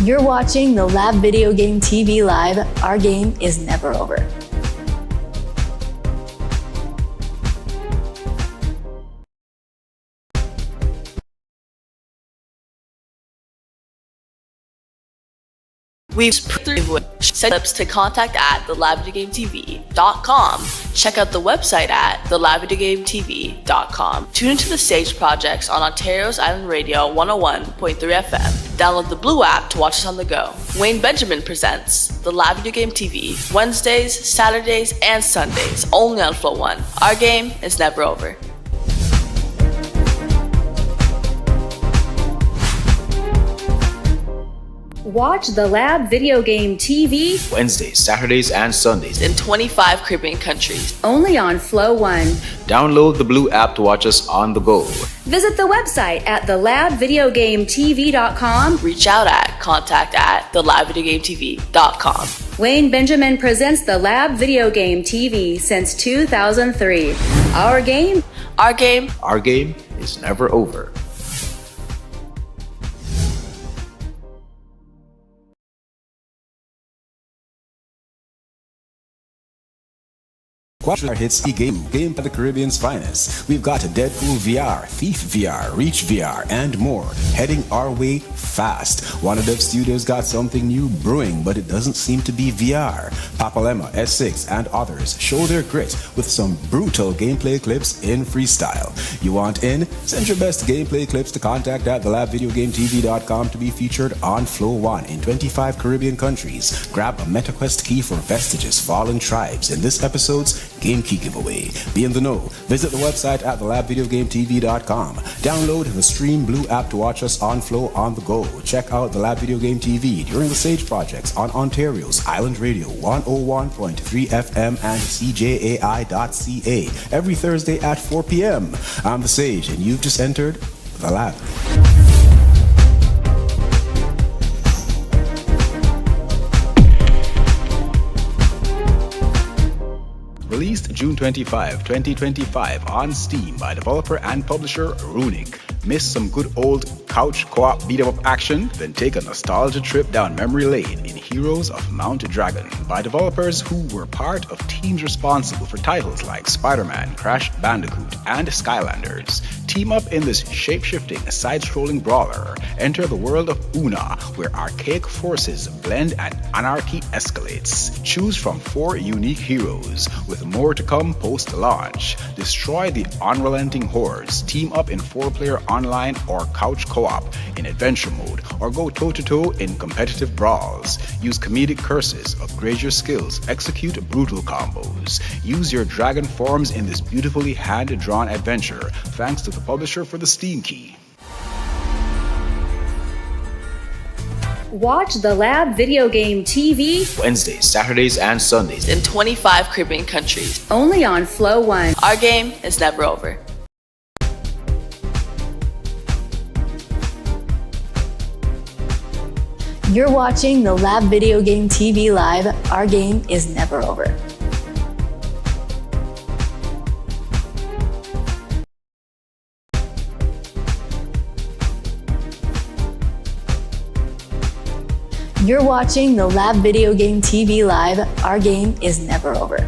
You're watching the Lab Video Game TV Live. Our game is never over. We've setups to contact at thelabvideogametv.com. Check out the website at thelabvideogametv.com. Tune into the Sage projects on Ontario's Island Radio 101.3 FM. Download the Blue app to watch us on the go. Wayne Benjamin presents The Lab Video Game TV, Wednesdays, Saturdays, and Sundays, only on Flow 1. Our game is never over. Watch the Lab Video Game TV Wednesdays, Saturdays, and Sundays in 25 Caribbean countries, only on Flow 1. Download the Blue app to watch us on the go. Visit the website at thelabvideogametv.com. Reach out at contact at thelabvideogametv.com. Wayne Benjamin presents the Lab Video Game TV since 2003. Our game is never over. Watch our hits game for the Caribbean's finest. We've got Deadpool VR, Thief VR, Reach VR, and more heading our way fast. Wanadev Studios got something new brewing, but it doesn't seem to be VR. Papalema, S6, and others show their grit with some brutal gameplay clips in freestyle. You want in? Send your best gameplay clips to contact at thelabvideogametv.com to be featured on Flow 1 in 25 Caribbean countries. Grab a MetaQuest key for Vestiges Fallen Tribes in this episode's Game Key giveaway. Be in the know. Visit the website at thelabvideogametv.com. Download the Stream Blue app to watch us on Flow on the go. Check out the Lab Video Game TV during the Sage projects on Ontario's Island Radio 101.3 FM and CJAI.ca every Thursday at 4 p.m. I'm the Sage, and you've just entered the Lab. Released June 25, 2025 on Steam by developer and publisher Runic. Miss some good old couch co-op beat-em-up action? Then take a nostalgia trip down memory lane in Heroes of Mount Dragon by developers who were part of teams responsible for titles like Spider-Man, Crash Bandicoot, and Skylanders. Team up in this shape-shifting, side-scrolling brawler. Enter the world of Una, where archaic forces blend and anarchy escalates. Choose from 4 unique heroes, with more to come post-launch. Destroy the unrelenting hordes. Team up in 4-player online or couch co-op in adventure mode, or go toe-to-toe in competitive brawls. Use comedic curses, upgrade your skills, execute brutal combos. Use your dragon forms in this beautifully hand-drawn adventure, thanks to the publisher for the Steam key. Watch the Lab Video Game TV Wednesdays, Saturdays, and Sundays in 25 Caribbean countries, only on Flow 1. Our game is never over. You're watching the Lab Video Game TV Live. Our game is never over. You're watching the Lab Video Game TV Live. Our game is never over.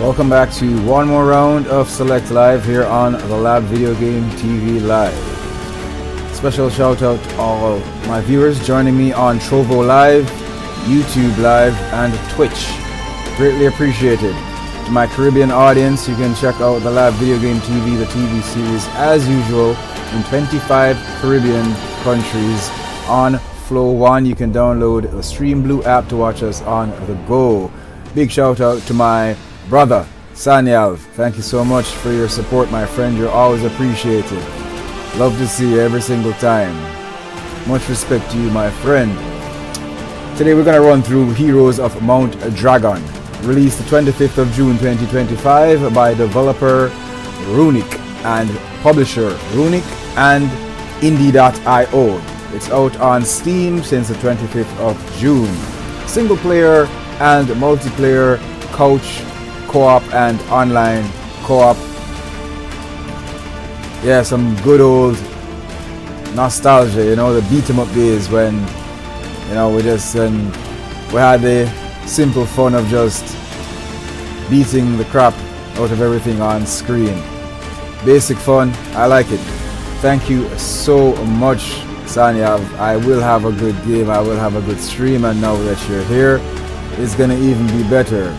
Welcome back to one more round of Select Live here on the Lab Video Game TV Live. Special shout out to all my viewers joining me on Trovo Live, YouTube Live, and Twitch. Greatly appreciated. To my Caribbean audience, you can check out the Lab Video Game TV, the TV series, as usual, in 25 Caribbean countries on Flow One. You can download the Stream Blue app to watch us on the go. Big shout out to my brother, Sanyal. Thank you so much for your support, my friend. You're always appreciated. Love to see you every single time. Much respect to you, my friend. Today we're going to run through Heroes of Mount Dragon, released the 25th of June 2025 by developer Runic and publisher Runic and Indie.io. It's out on Steam since the 25th of June. Single player and multiplayer, couch, co-op and online co-op. Yeah, some good old nostalgia, you know, the beat 'em up days when, you know, we had the simple fun of just beating the crap out of everything on screen. Basic fun, I like it. Thank you so much, Sanya. I will have a good game, I will have a good stream, and now that you're here, it's gonna even be better.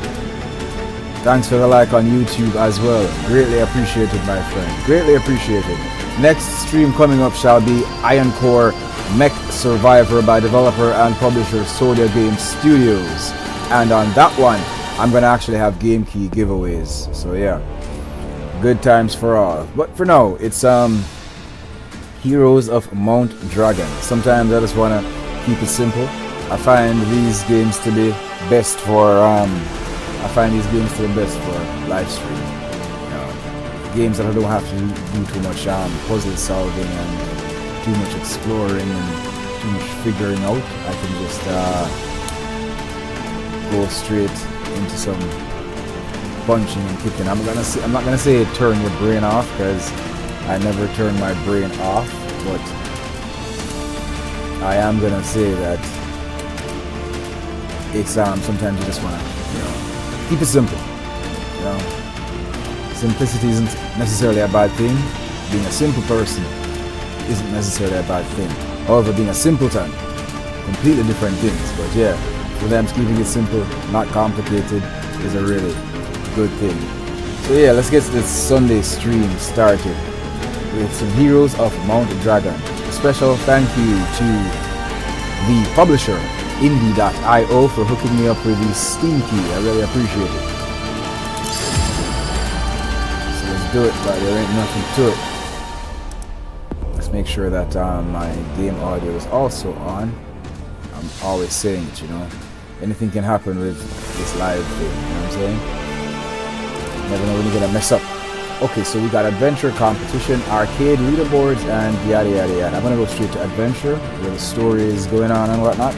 Thanks for the like on YouTube as well. Greatly appreciated, my friend. Greatly appreciated. Next stream coming up shall be Iron Core Mech Survivor by developer and publisher Sodia Game Studios. And on that one, I'm gonna actually have game key giveaways. So yeah, good times for all. But for now, it's Heroes of Mount Dragon. Sometimes I just wanna keep it simple. I find these games to be best for live stream. You know, games that I don't have to do too much puzzle solving and too much exploring and too much figuring out. I can just go straight into some punching and kicking. I'm not gonna say turn your brain off, because I never turn my brain off, but I am gonna say that it's sometimes you just wanna, you know, keep it simple. You know, simplicity isn't necessarily a bad thing. Being a simple person isn't necessarily a bad thing. However, being a simpleton, completely different things. But yeah, for them, keeping it simple, not complicated, is a really good thing. So yeah, let's get this Sunday stream started with some Heroes of Mount Dragon. A special thank you to the publisher Indie.io for hooking me up with the Steam key. I really appreciate it. So let's do it, but there ain't nothing to it. Let's make sure that my game audio is also on. I'm always saying it, you know. Anything can happen with this live thing, you know what I'm saying? Never know when you're gonna mess up. Okay, so we got adventure, competition, arcade, leaderboards, and yada yada yada. I'm gonna go straight to adventure, where the story is going on and whatnot.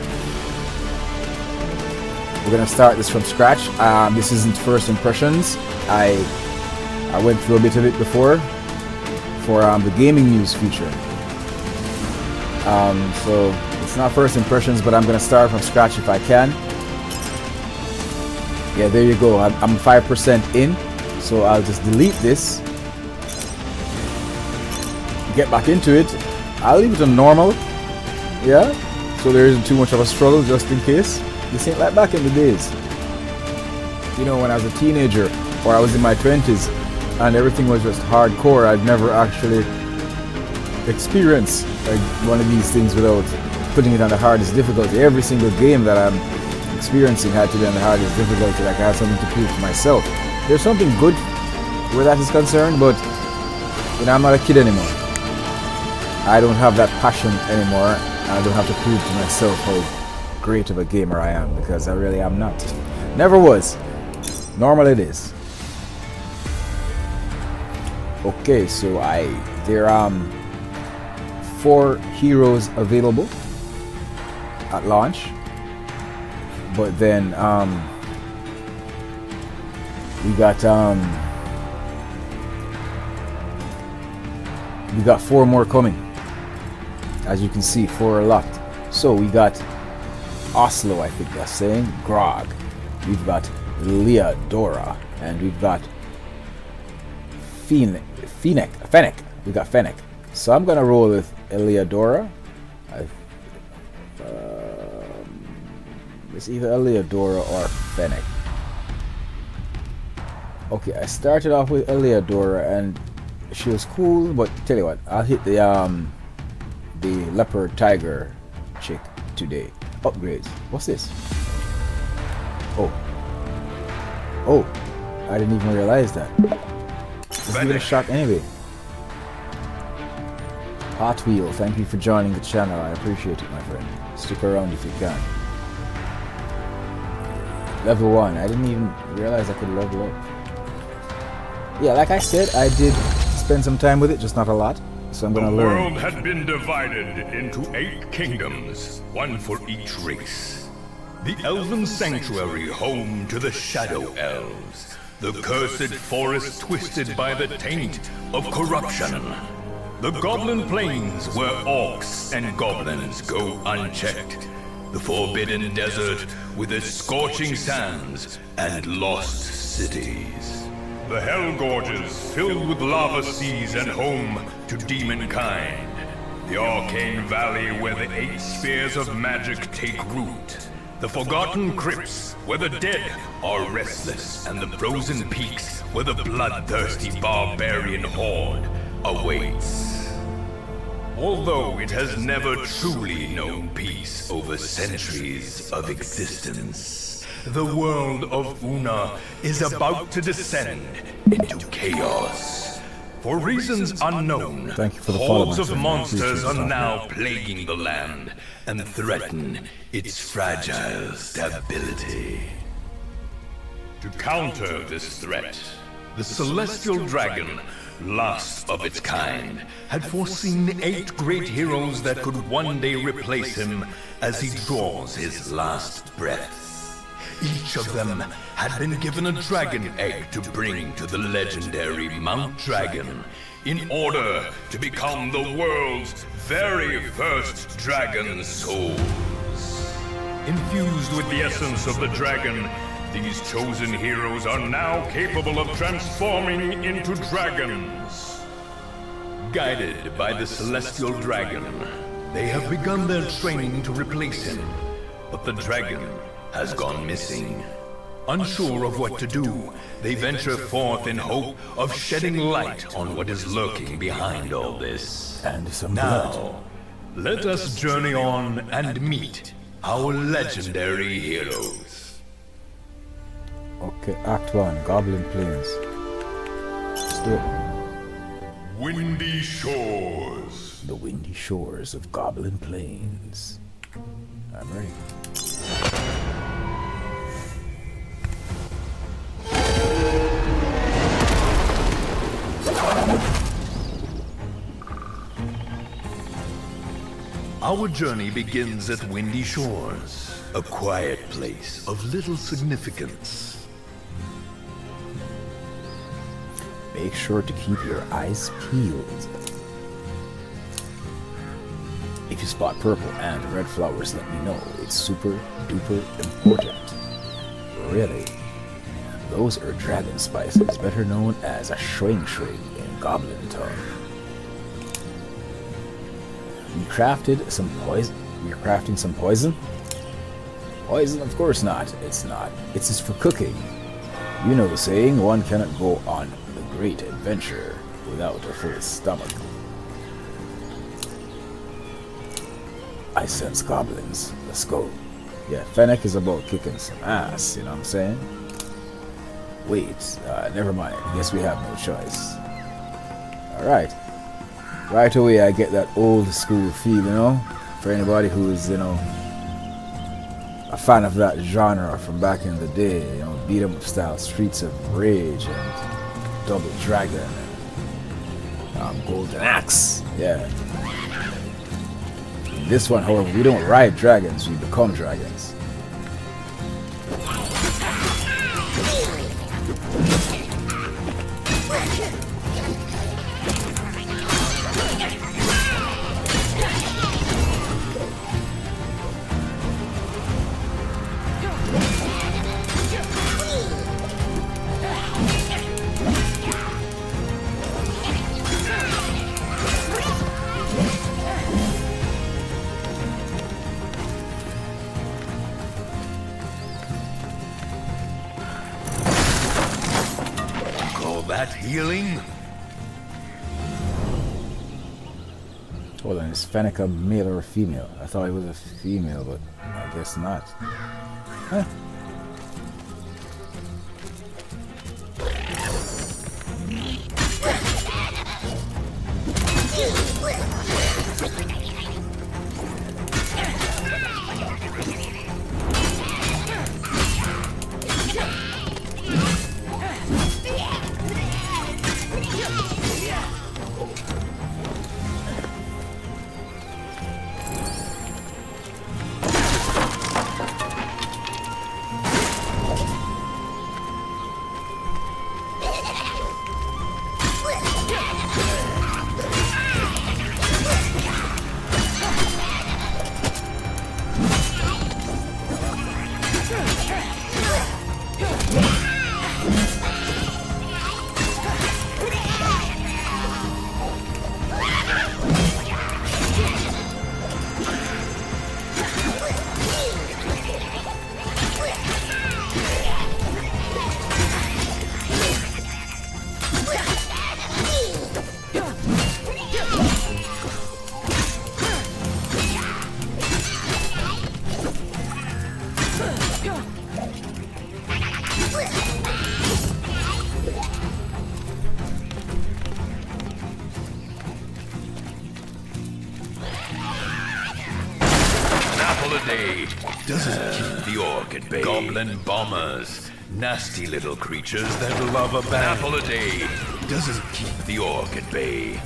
We're gonna start this from scratch. This isn't first impressions. I went through a bit of it before for the gaming news feature. So it's not first impressions, but I'm gonna start from scratch if I can. Yeah, there you go. I'm 5% in, so I'll just delete this. Get back into it. I'll leave it on normal. Yeah, so there isn't too much of a struggle, just in case. This ain't like back in the days. You know, when I was a teenager or I was in my 20s and everything was just hardcore. I'd never actually experienced like one of these things without putting it on the hardest difficulty. Every single game that I'm experiencing had to be on the hardest difficulty. Like I had something to prove to myself. There's something good where that is concerned, but you know, I'm not a kid anymore. I don't have that passion anymore. I don't have to prove to myself how great of a gamer I am, because I really am not. Never was. Normal it is. Okay, so there are 4 heroes available at launch, but then we got 4 more coming. As you can see, 4 are locked. So we got Oslo, I think that's saying, Grog. We've got Leodora, and we've got Fennec. We got Fennec. So I'm gonna roll with Eleodora. It's either Eleodora or Fennec. Okay, I started off with Eleodora and she was cool, but tell you what, I'll hit the leopard tiger chick today. Upgrades. What's this? Oh, I didn't even realize that. Let's give it a shot anyway. Hot Wheel, thank you for joining the channel. I appreciate it, my friend. Stick around if you can. Level 1. I didn't even realize I could level up. Yeah, like I said, I did spend some time with it, just not a lot. So I'm gonna learn. The world had been divided into 8 kingdoms, one for each race. The Elven Sanctuary, home to the Shadow Elves. The cursed forest twisted by the taint of corruption. The Goblin Plains, where orcs and goblins go unchecked. The Forbidden Desert, with its scorching sands and lost cities. The Hell Gorges, filled with lava seas and home to demonkind. The Arcane Valley, where the 8 spheres of magic take root. The Forgotten Crypts, where the dead are restless, and the Frozen Peaks, where the bloodthirsty barbarian horde awaits. Although it has never truly known peace over centuries of existence, the world of Una is about to descend into chaos. For reasons unknown, Thank you for the follow, hordes of my friend. monsters Appreciate are it. now plaguing the land and threaten its fragile stability. To counter this threat, the Celestial Dragon, last of its kind, had foreseen 8 great heroes that could one day replace him as he draws his last breath. Each of them had been given a dragon egg to bring to the legendary Mount Dragon in order to become the world's very first dragon souls. Infused with the essence of the dragon, these chosen heroes are now capable of transforming into dragons. Guided by the Celestial Dragon, they have begun their training to replace him, but the dragon has gone missing. Unsure of what to do, they venture forth in hope of shedding light on what is lurking behind all this. And some blood. Now, let us journey on and meet our legendary heroes. Okay, Act 1, Goblin Plains. Let's do it. Windy Shores. The windy shores of Goblin Plains. I'm ready. Our journey begins at Windy Shores, a quiet place of little significance. Make sure to keep your eyes peeled. If you spot purple and red flowers, let me know. It's super duper important. Really. Those are dragon spices, better known as a shwing shwing in Goblin tongue. You crafted some poison. You're crafting some poison? Poison? Of course not. It's not. It's just for cooking. You know the saying, one cannot go on a great adventure without a full stomach. I sense goblins. Let's go. Yeah, Fennec is about kicking some ass, you know what I'm saying? Wait, never mind. Guess we have no choice. Alright. Right away I get that old school feel, you know? For anybody who is, you know, a fan of that genre from back in the day, you know, beat 'em up style, Streets of Rage and Double Dragon and Golden Axe. Yeah. In this one, however, we don't ride dragons, we become dragons. healing? Hold on, is Fenneca male or female? I thought it was a female, but I guess not. Huh. Doesn't keep the orc at bay. Goblin bombers. Nasty little creatures that love a bang. Apple a day. Doesn't keep the orc at bay.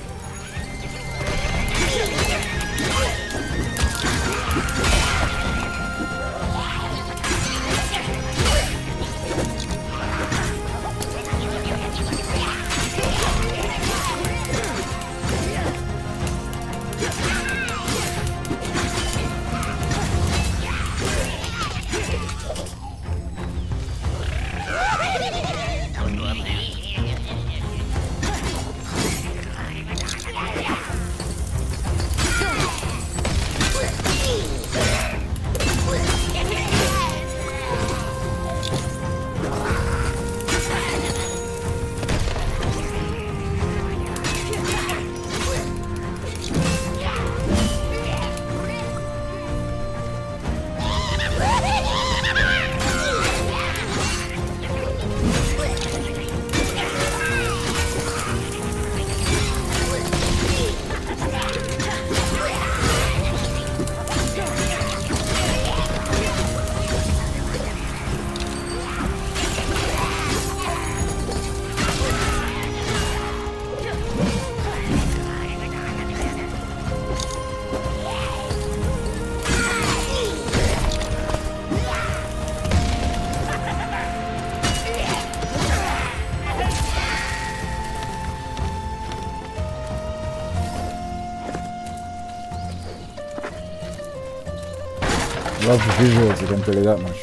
Love the visuals, I can tell you that much.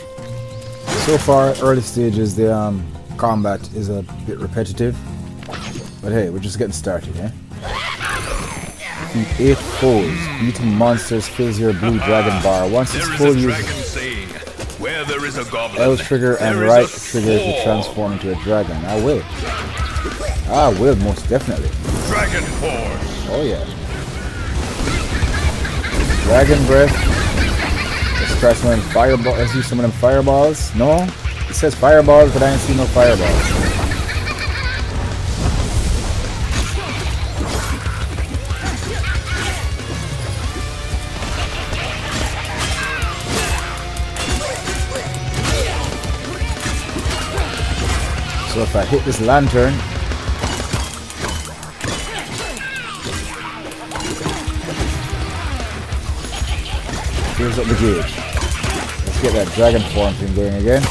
So far, early stages, the combat is a bit repetitive. But hey, we're just getting started, eh? Defeat 8 foes. Beating monsters fills your blue dragon bar. Once it's full, use L trigger and right trigger to transform into a dragon. I will. I will, most definitely. Dragon Force. Oh yeah. Dragon breath. Let's try some of them fireballs. Let's use some of them fireballs. No? It says fireballs, but I ain't seen no fireballs. So if I hit this lantern, here's up the gauge. Let's get that dragon form thing going again.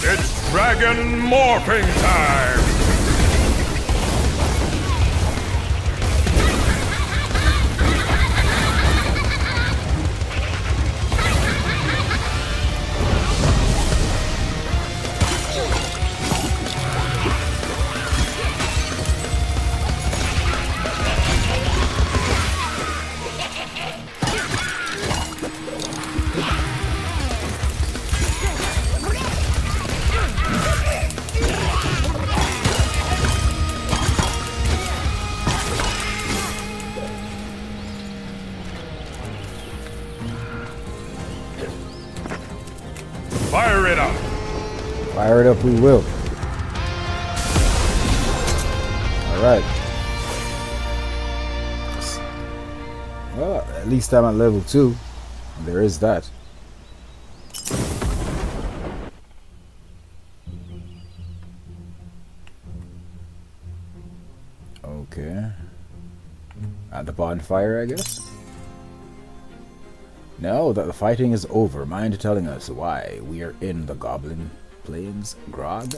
It's dragon morphing time! Fire it up, we will. Alright. Well, at least I'm at level 2. There is that. Okay. At the bonfire, I guess? No, that the fighting is over. Mind telling us why we are in the Goblin Plains, Grog?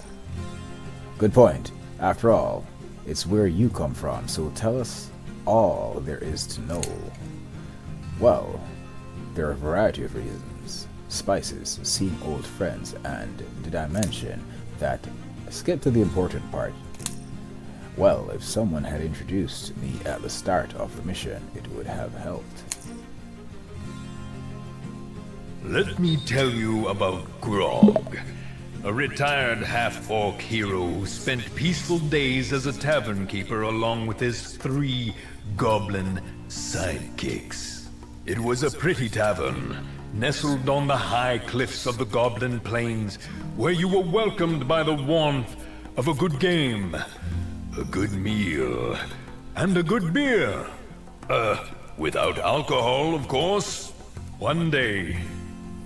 Good point. After all, it's where you come from, so tell us all there is to know. Well, there are a variety of reasons. Spices, seeing old friends, and did I mention that? Skip to the important part. Well, if someone had introduced me at the start of the mission, it would have helped. Let me tell you about Grog, a retired half-orc hero who spent peaceful days as a tavern keeper along with his 3 goblin sidekicks. It was a pretty tavern, nestled on the high cliffs of the Goblin Plains, where you were welcomed by the warmth of a good game, a good meal, and a good beer. Without alcohol, of course. One day,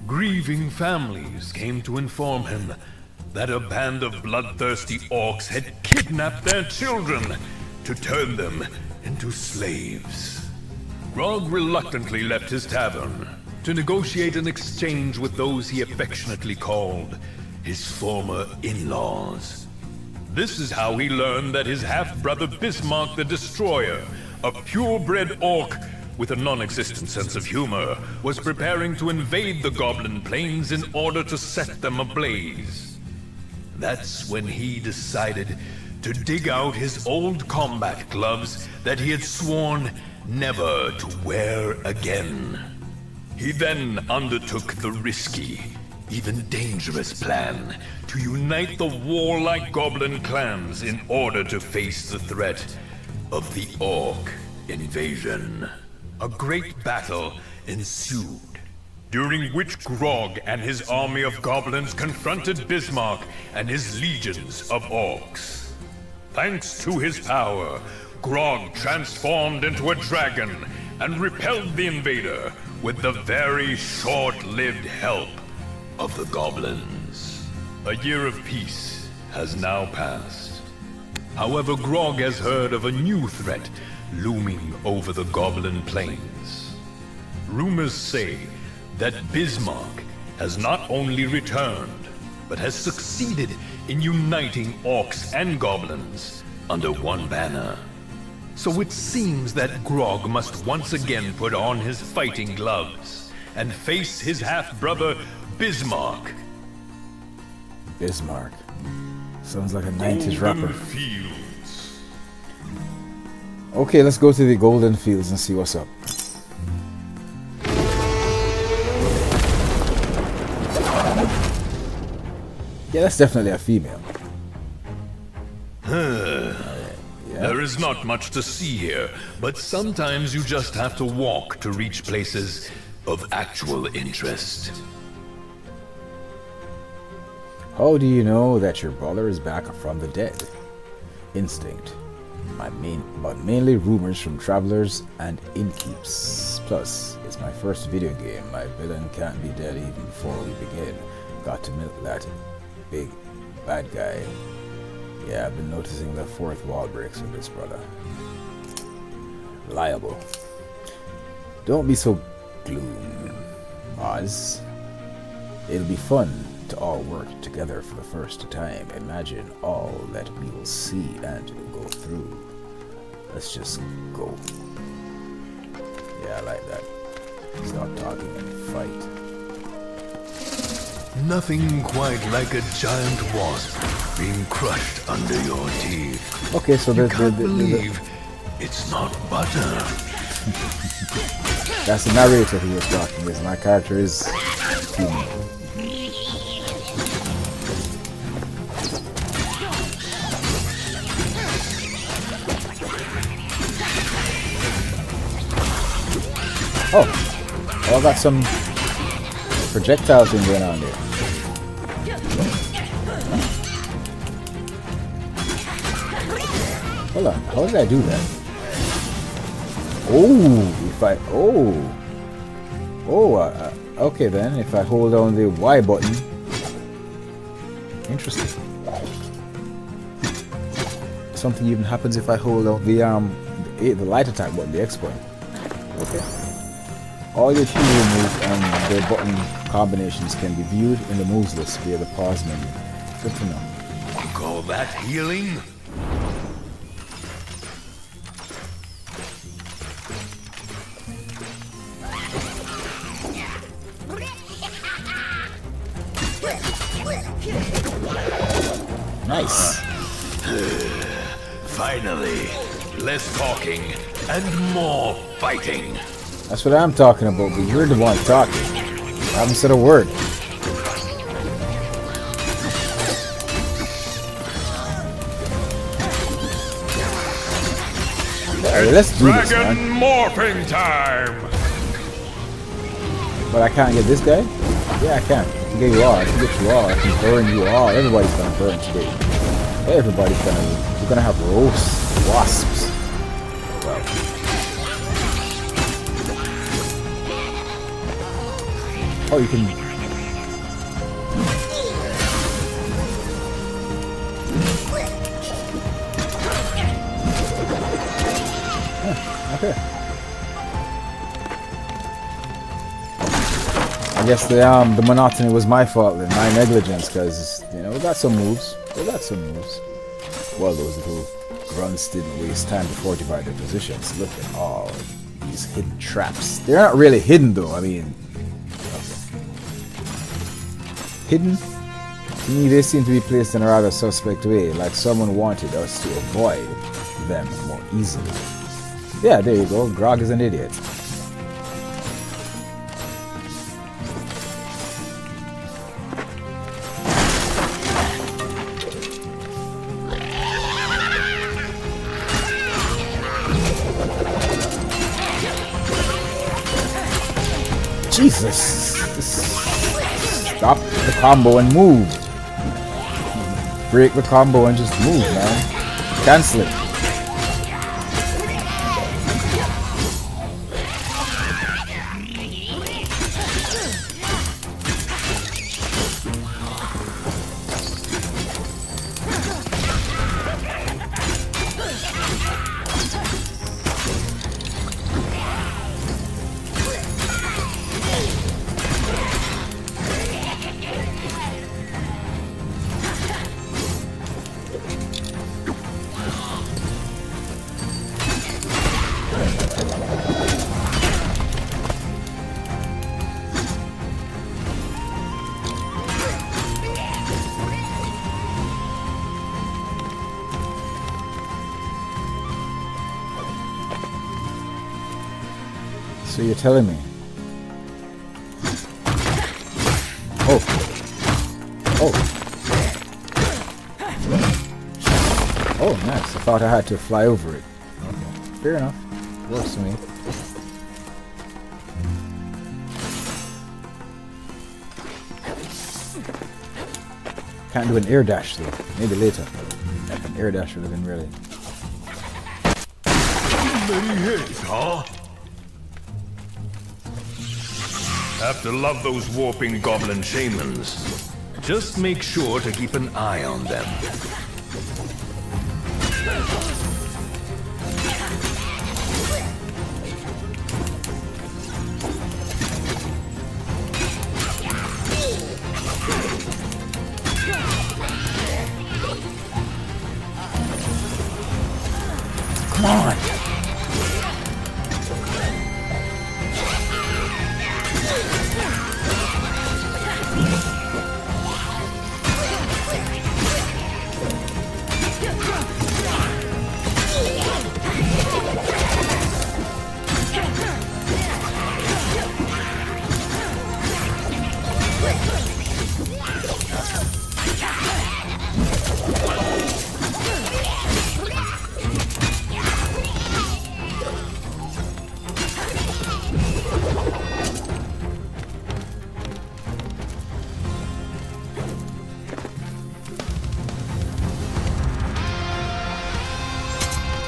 grieving families came to inform him that a band of bloodthirsty orcs had kidnapped their children to turn them into slaves. Grog reluctantly left his tavern to negotiate an exchange with those he affectionately called his former in-laws. This is how he learned that his half-brother Bismarck the Destroyer, a purebred orc with a non-existent sense of humor, was preparing to invade the Goblin Plains in order to set them ablaze. That's when he decided to dig out his old combat gloves that he had sworn never to wear again. He then undertook the risky, even dangerous plan to unite the warlike goblin clans in order to face the threat of the orc invasion. A great battle ensued, during which Grog and his army of goblins confronted Bismarck and his legions of orcs. Thanks to his power, Grog transformed into a dragon and repelled the invader with the very short-lived help of the goblins. A year of peace has now passed. However, Grog has heard of a new threat looming over the Goblin Plains. Rumors say that Bismarck has not only returned, but has succeeded in uniting orcs and goblins under one banner. So it seems that Grog must once again put on his fighting gloves and face his half-brother Bismarck. Bismarck. Sounds like a 90s rapper. Fields. Okay, let's go to the Golden Fields and see what's up. Yeah, that's definitely a female. There is not much to see here, but sometimes you just have to walk to reach places of actual interest. How do you know that your brother is back from the dead? Instinct. But mainly rumors from travelers and innkeeps. Plus, it's my first video game. My villain can't be dead even before we begin. Got to milk that big bad guy. Yeah, I've been noticing the fourth wall breaks with this brother. Reliable. Don't be so gloom, Oz. It'll be fun to all work together for the first time. Imagine all that we will see and go through. Let's just go. Yeah, I like that. Stop talking and fight. Nothing quite like a giant wasp being crushed under your teeth. Okay, so You can't believe it's not butter. that's the narrator who was talking with. My character is human. Oh, I got some projectile thing going on there. Hold on, how did I do that? Oh, if I... okay then, if I hold down the Y button. Interesting. Something even happens if I hold down the light attack button, the X button. Okay. All your hero moves and their button combinations can be viewed in the moves list via the pause menu. Good to know. You call that healing? Nice. Finally, less talking and more fighting. That's what I'm talking about, but you're the one talking. I haven't said a word. Alright, let's do this, man. Dragon morphing time! But I can't get this guy? Yeah, I can. I can get you all. I can get you all. I can burn you all. Everybody's gonna burn today. Everybody's gonna... We're gonna have roast wasps. Well. Oh, you can... Yeah, okay. I guess the monotony was my fault then, my negligence, because, you know, we got some moves. Well, those little grunts didn't waste time to fortify their positions. Look at all these hidden traps. They're not really hidden, though. I mean... Hidden? To me, they seem to be placed in a rather suspect way, like someone wanted us to avoid them more easily. Yeah, there you go. Grog is an idiot. Jesus! Stop the combo and move. Break the combo and just move, man. Cancel it. So you're telling me? Oh. Oh, nice. I thought I had to fly over it. Okay. Fair enough. Works for me. Can't do an air dash though. Maybe later. Like an air dash would have been really... Many hits, huh? Have to love those warping goblin shamans. Just make sure to keep an eye on them. Come on!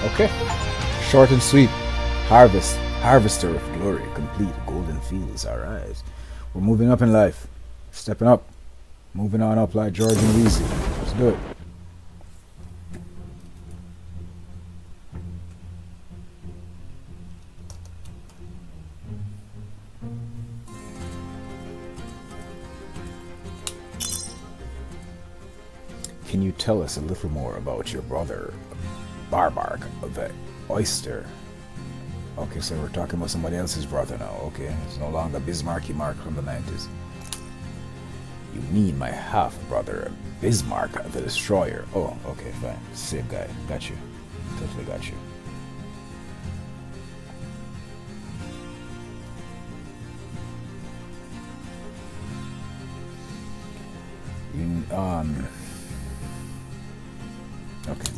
Okay. Short and sweet. Harvest. Harvester of glory. Complete. Golden fields. Alright. We're moving up in life. Stepping up. Moving on up like George and Weezy. Let's do it. Can you tell us a little more about your brother, Barbark the Oyster? Okay, so we're talking about somebody else's brother now. Okay, it's no longer Bismarcky Mark from the 90s. You mean my half-brother, Bismarck the Destroyer. Oh, okay, fine. Same guy. Got you. Totally got you. Okay.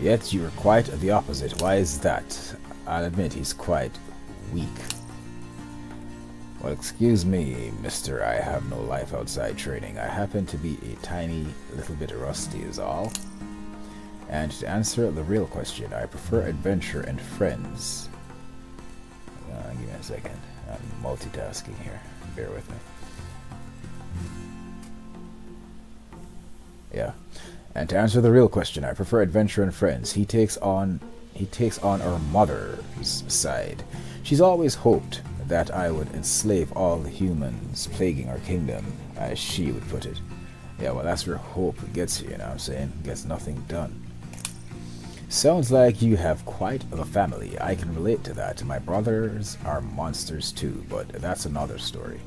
Yet you're quite the opposite. Why is that? I'll admit he's quite weak. Well, excuse me, mister, I have no life outside training. I happen to be a tiny little bit rusty is all. And to answer the real question, I prefer adventure and friends. Give me a second. I'm multitasking here. Bear with me. Yeah. And to answer the real question, I prefer adventure and friends. He takes on our mother's side. She's always hoped that I would enslave all the humans plaguing our kingdom, as she would put it. Yeah, well, that's where hope gets you, you know what I'm saying? Gets nothing done. Sounds like you have quite the family. I can relate to that. My brothers are monsters too, but that's another story.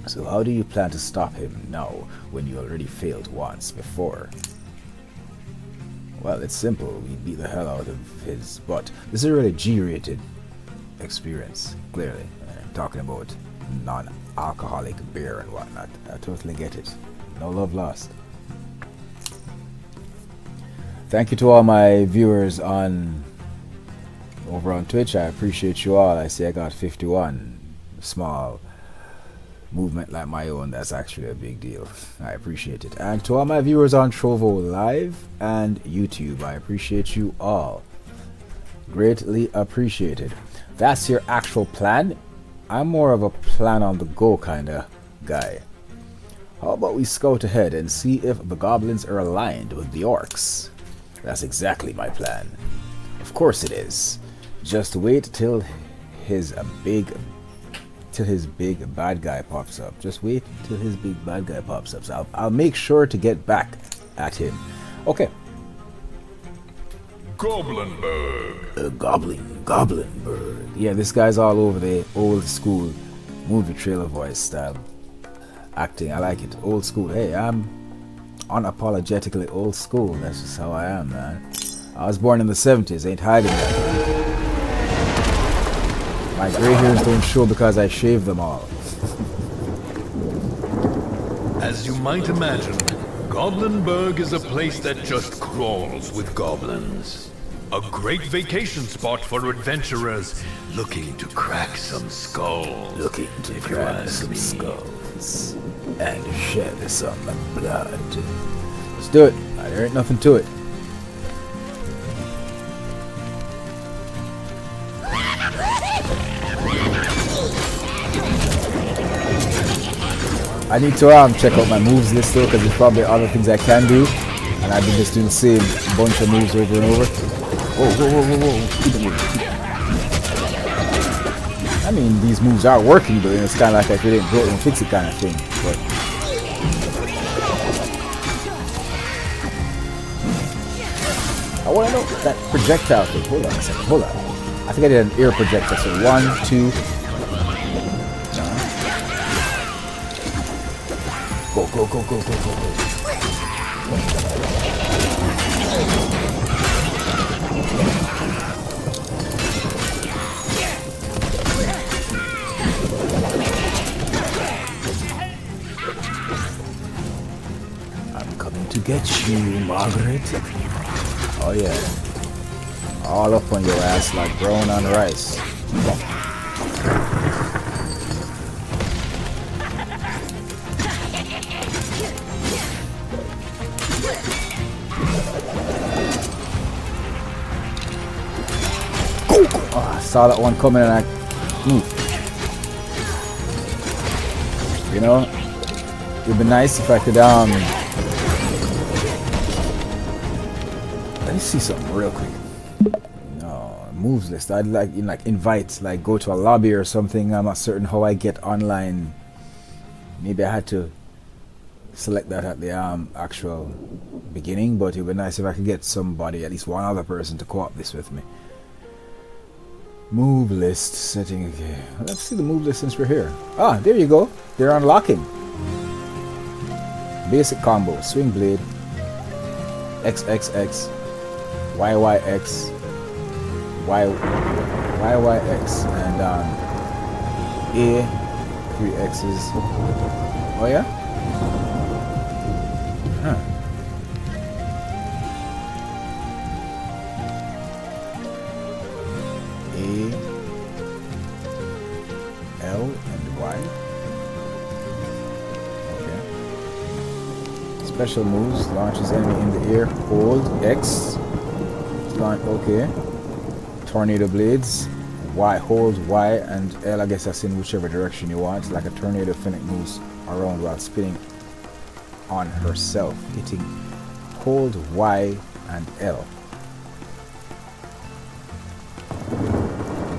So how do you plan to stop him now, when you already failed once before? Well, it's simple. We beat the hell out of his butt. This is a really G-rated experience, clearly. Talking about non-alcoholic beer and whatnot. I totally get it. No love lost. Thank you to all my viewers over on Twitch. I appreciate you all. I see I got 51. Small movement like my own, that's actually a big deal. I appreciate it. And to all my viewers on Trovo Live and YouTube, I appreciate you all. Greatly appreciated. That's your actual plan? I'm more of a plan on the go kind of guy. How about we scout ahead and see if the goblins are aligned with the orcs? That's exactly my plan. Of course it is. Just wait till his big bad guy pops up. Just wait till his big bad guy pops up. So I'll make sure to get back at him. Okay. Goblinburg. Goblinburg. Yeah, this guy's all over the old school movie trailer voice style acting. I like it. Old school. Hey, I'm unapologetically old school. That's just how I am, man. I was born in the 70s. Ain't hiding that. My gray hairs don't show because I shaved them all. As you might imagine, Goblinburg is a place that just crawls with goblins. A great vacation spot for adventurers looking to crack some skulls. Looking to crack some skulls and shed some blood. Let's do it. There ain't nothing to it. I need to check out my moves list though, because there's probably other things I can do, and I've been just doing the same bunch of moves over and over. Whoa. Keep it moving. I mean, these moves are working, but it's kind of like if it ain't broken, fix it kind of thing. But I want to know that projectile thing. Hold on a second. Hold on. I think I did an air projectile. So 1, 2. Go. I'm coming to get you, Margaret. Oh yeah. All up on your ass like brown on rice. saw that one coming and I you know, it'd be nice if I could let me see something real quick. No, moves list. I'd like invite, like go to a lobby or something. I'm not certain how I get online. Maybe I had to select that at the actual beginning, but it would be nice if I could get somebody, at least one other person, to co-op this with me. Move list setting. Okay, let's see the move list since we're here. Ah, there you go. They're unlocking. Basic combo: swing blade, XXX, YYX, YYX, and A, 3 X's. Oh yeah. Huh. A, L, and Y. Okay. Special moves: launches enemy in the air. Hold X. Launch. Okay. Tornado blades. Y. Hold Y and L. I guess that's in whichever direction you want. It's like a tornado. Fennec moves around while spinning on herself, hitting hold Y and L.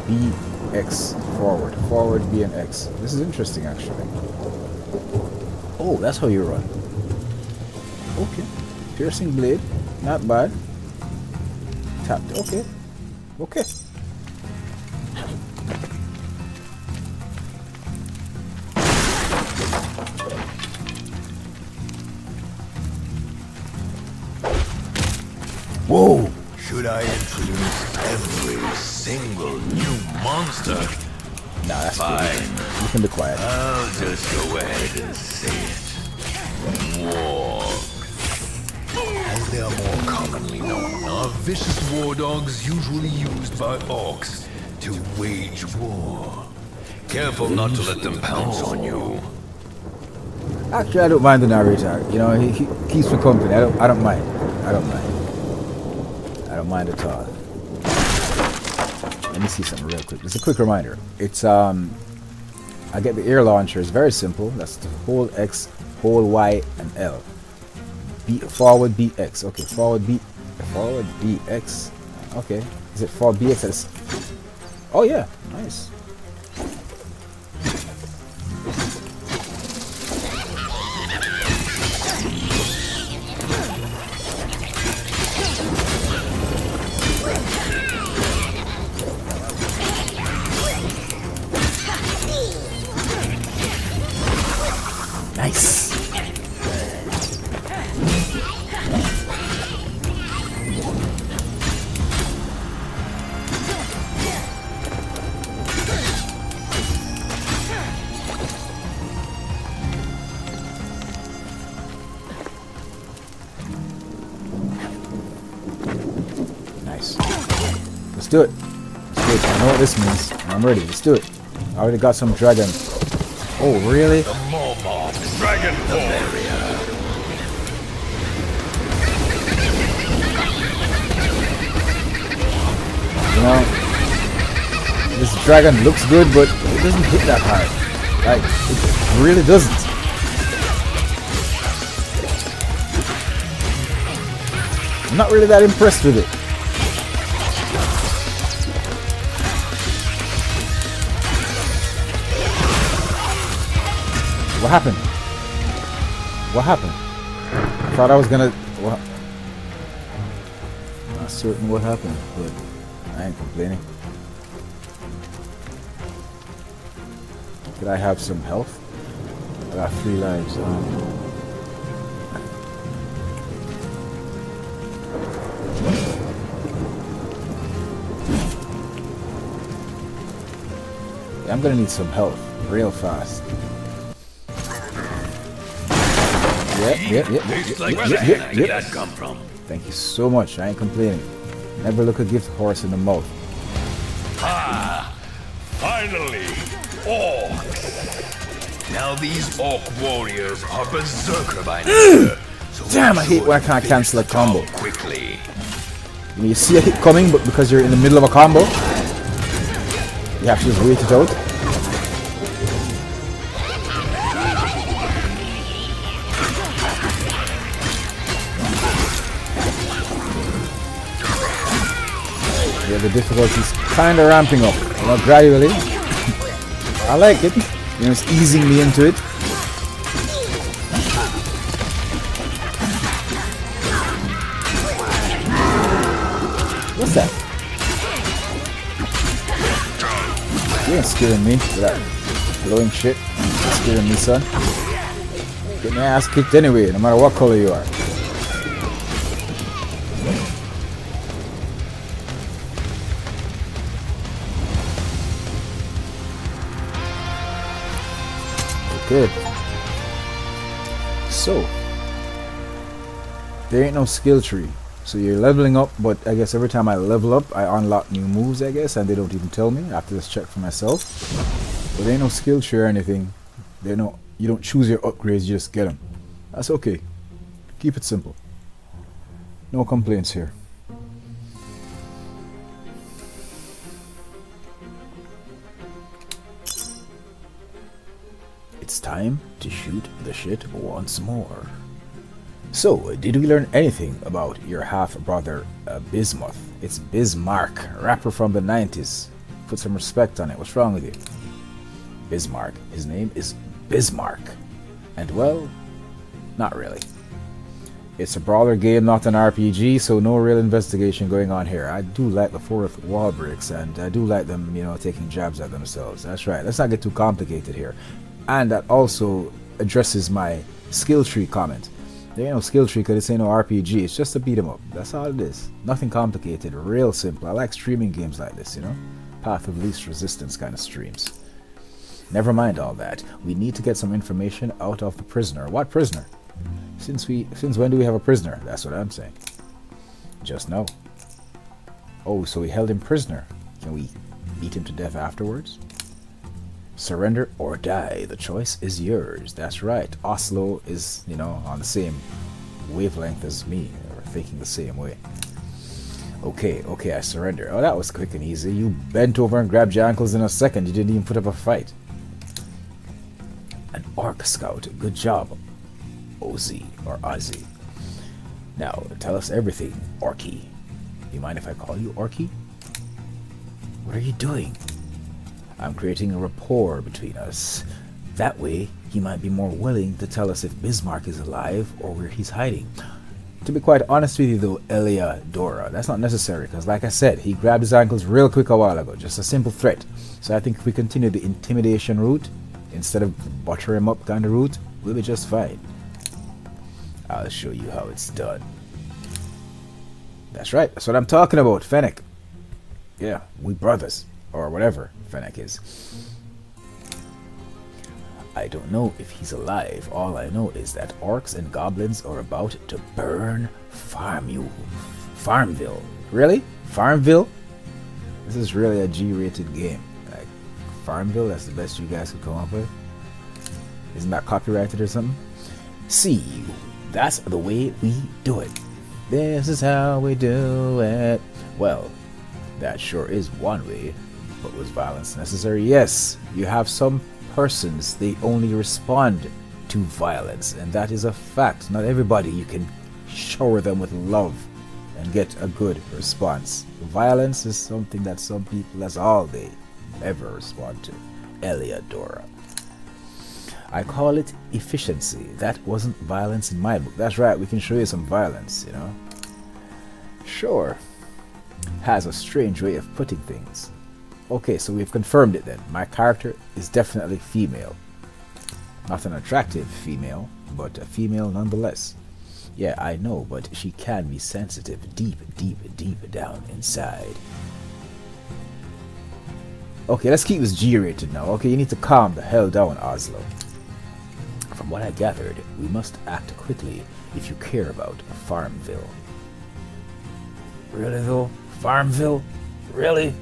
B, X, forward B and X. This is interesting actually. Oh, that's how you run. Okay. Piercing blade, not bad. Tapped. Okay. Okay. Whoa! Should I introduce every single new monster? Nah, that's fine. Cool. You can be quiet. I'll just go ahead and say it. Wargs. As they are more commonly known, are vicious war dogs usually used by orcs to wage war. Careful not to let them pounce on you. Actually, I don't mind the narrator. You know, he keeps me company. I don't mind. I don't mind at all. Let me see something real quick. Just a quick reminder. It's I get the air launcher. It's very simple. That's the hold X, hold Y, and L. B forward BX. Okay, forward BX. Okay, is it forward BX? Oh yeah, nice. Nice. Nice. Let's do it. Let's do it. I know what this means. I'm ready. Let's do it. I already got some dragon. Oh, really? The Mormont Dragon Barrier. You know, this dragon looks good, but it doesn't hit that hard. Like, it really doesn't. I'm not really that impressed with it. What happened? What happened? I thought I was gonna... What? Not certain what happened, but I ain't complaining. Could I have some health? I got 3 lives. Yeah, I'm gonna need some health real fast. Yep. Where did that come from? Thank you so much. I ain't complaining. Never look a gift horse in the mouth. Ah, finally, orcs. Now these orc warriors are berserker by nature. So Damn, I hate when I can't cancel a combo. Quickly. You see a hit coming, but because you're in the middle of a combo. You have to just wait it out. Yeah, the difficulty's kind of ramping up, you know, gradually. I like it. You know, it's easing me into it. What's that? You ain't scaring me with that glowing shit. You're scaring me, son. Get my ass kicked anyway, no matter what color you are. Okay. So, there ain't no skill tree. So you're leveling up, but I guess every time I level up, I unlock new moves, I guess, and they don't even tell me. I have to just check for myself. But there ain't no skill tree or anything. You don't choose your upgrades, you just get them. That's okay. Keep it simple. No complaints here. It's time to shoot the shit once more. So, did we learn anything about your half-brother, Bismuth? It's Bismarck, rapper from the 90s. Put some respect on it. What's wrong with you? Bismarck. His name is Bismarck. And, well, not really. It's a brawler game, not an RPG, so no real investigation going on here. I do like the fourth wall breaks, and I do like them, you know, taking jabs at themselves. That's right. Let's not get too complicated here. And that also addresses my skill tree comment. There ain't no skill tree because this ain't no RPG. It's just a beat 'em up. That's all it is. Nothing complicated. Real simple. I like streaming games like this, you know? Path of least resistance kind of streams. Never mind all that. We need to get some information out of the prisoner. What prisoner? Since when do we have a prisoner? That's what I'm saying. Just now. Oh, so we held him prisoner. Can we beat him to death afterwards? Surrender or die. The choice is yours. That's right. Oslo is, you know, on the same wavelength as me, or thinking the same way. Okay, I surrender. Oh, that was quick and easy. You bent over and grabbed your ankles in a second. You didn't even put up a fight. An orc scout. Good job, Ozzy or Ozzy. Now, tell us everything, Orky. You mind if I call you Orky? What are you doing? I'm creating a rapport between us. That way, he might be more willing to tell us if Bismarck is alive or where he's hiding. To be quite honest with you though, Eliadora, that's not necessary because like I said, he grabbed his ankles real quick a while ago. Just a simple threat. So I think if we continue the intimidation route, instead of butter him up kind of route, we'll be just fine. I'll show you how it's done. That's right, that's what I'm talking about, Fennec. Yeah, we brothers. Or whatever Fennec is. I don't know if he's alive. All I know is that orcs and goblins are about to burn Farmville. Really? Farmville? This is really a G-rated game. Like, Farmville, that's the best you guys could come up with? Isn't that copyrighted or something? See, that's the way we do it. This is how we do it. Well, that sure is one way. But was violence necessary? Yes. You have some persons, they only respond to violence, and that is a fact. Not everybody you can shower them with love and get a good response. Violence is something that some people, that's all they ever respond to. Eliadora. I call it efficiency. That wasn't violence in my book. That's right, we can show you some violence, you know. Sure. Has a strange way of putting things. Okay, so we've confirmed it then. My character is definitely female. Not an attractive female, but a female nonetheless. Yeah, I know, but she can be sensitive deep down inside. Okay, let's keep this G-rated now. Okay, you need to calm the hell down, Oslo. From what I gathered, we must act quickly if you care about Farmville. Really though? Farmville? Really?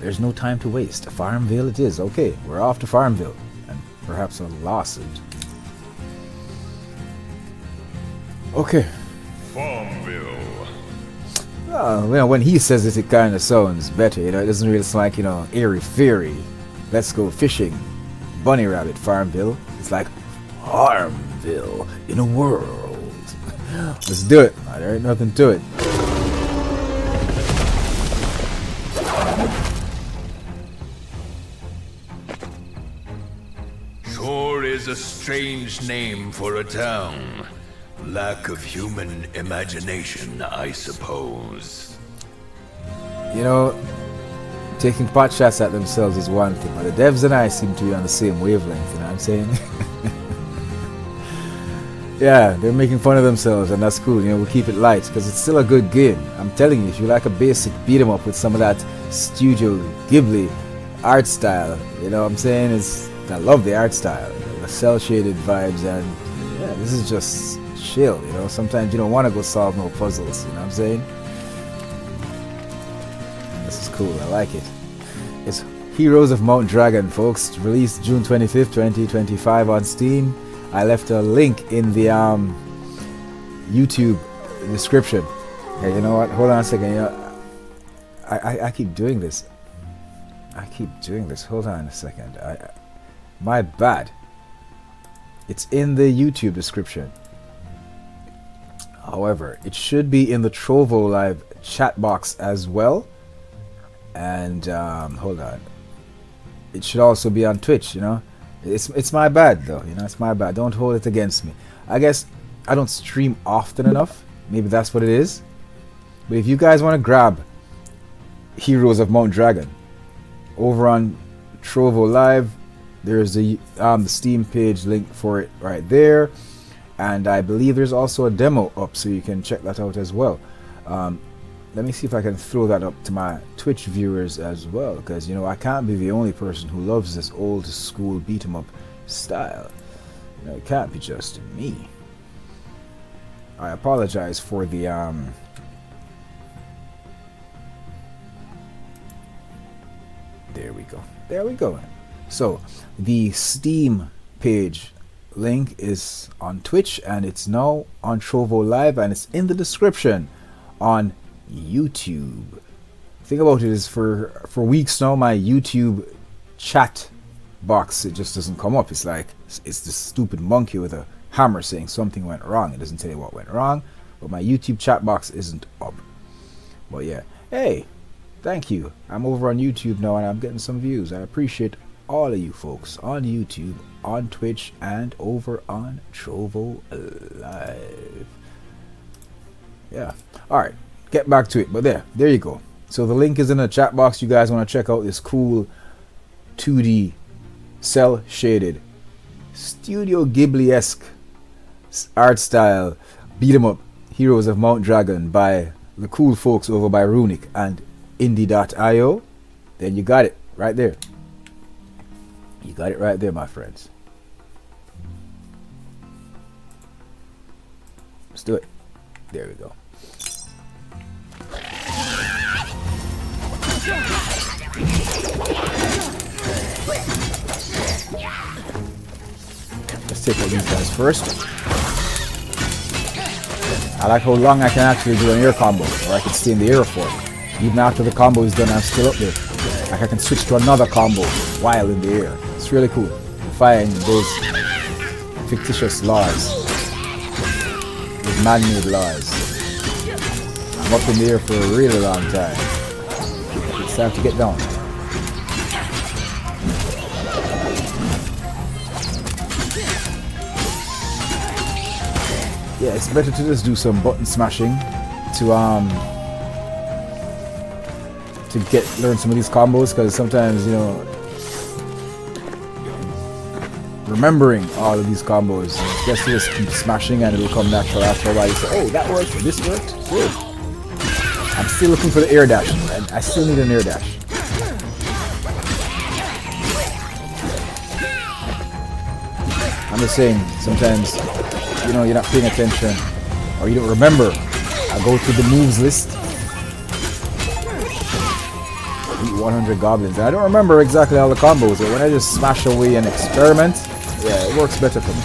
There's no time to waste. Farmville it is. Okay, we're off to Farmville. And perhaps a lawsuit. Okay. Farmville. When he says it, it kind of sounds better. It doesn't really sound like, airy fairy. Let's go fishing. Bunny Rabbit, Farmville. It's like Farmville in a world. Let's do it. There ain't nothing to it. Sure is a strange name for a town. Lack of human imagination, I suppose. Taking pot shots at themselves is one thing, but the devs and I seem to be on the same wavelength, you know what I'm saying? Yeah, they're making fun of themselves, and that's cool. We'll keep it light, because it's still a good game. I'm telling you, if you like a basic beat 'em up with some of that Studio Ghibli art style, you know what I'm saying? I love the art style, the cel-shaded vibes, and yeah, this is just chill, Sometimes you don't want to go solve no puzzles, you know what I'm saying? This is cool, I like it. It's Heroes of Mount Dragon, folks, released June 25th, 2025 on Steam. I left a link in the YouTube description. Hey, you know what? Hold on a second. I keep doing this. Hold on a second. My bad. It's in the YouTube description. However, it should be in the Trovo Live chat box as well. And hold on. It should also be on Twitch, It's my bad though, it's my bad. Don't hold it against me. I guess I don't stream often enough. Maybe that's what it is. But if you guys want to grab Heroes of Mount Dragon over on Trovo Live, there's the Steam page link for it right there. And I believe there's also a demo up, so you can check that out as well. Let me see if I can throw that up to my Twitch viewers as well, because I can't be the only person who loves this old school beat 'em up style. It can't be just me. I apologize for the there we go. So the Steam page link is on Twitch, and it's now on Trovo Live, and it's in the description on YouTube. Thing about it is, for weeks now, my YouTube chat box, it just doesn't come up. It's like it's this stupid monkey with a hammer saying something went wrong. It doesn't tell you what went wrong, but my YouTube chat box isn't up. But yeah, hey, thank you. I'm over on YouTube now, and I'm getting some views. I appreciate all of you folks on YouTube, on Twitch, and over on Trovo Live. Yeah, all right. Get back to it, but there you go. So the link is in the chat box. You guys want to check out this cool 2D cel shaded Studio Ghibli-esque art style beat 'em up Heroes of Mount Dragon by the cool folks over by Runic and Indie.io. Then you got it right there. You got it right there, my friends. Let's do it. There we go. Let's take out these guys first. I like how long I can actually do an air combo, or I can stay in the air for it. Even after the combo is done, I'm still up there. Like I can switch to another combo while in the air. It's really cool. Defying those fictitious laws, those man-made laws. I'm up in the air for a really long time. It's time to get down. Yeah, it's better to just do some button smashing to learn some of these combos, because sometimes, remembering all of these combos, it's best to just keep smashing and it'll come natural after a while. You say, oh, that worked, this worked, good. I'm still looking for the air dash, and I still need an air dash. I'm just saying, sometimes, you're not paying attention, or you don't remember. I go through the moves list, beat 100 goblins, and I don't remember exactly all the combos, but when I just smash away and experiment, yeah, it works better for me.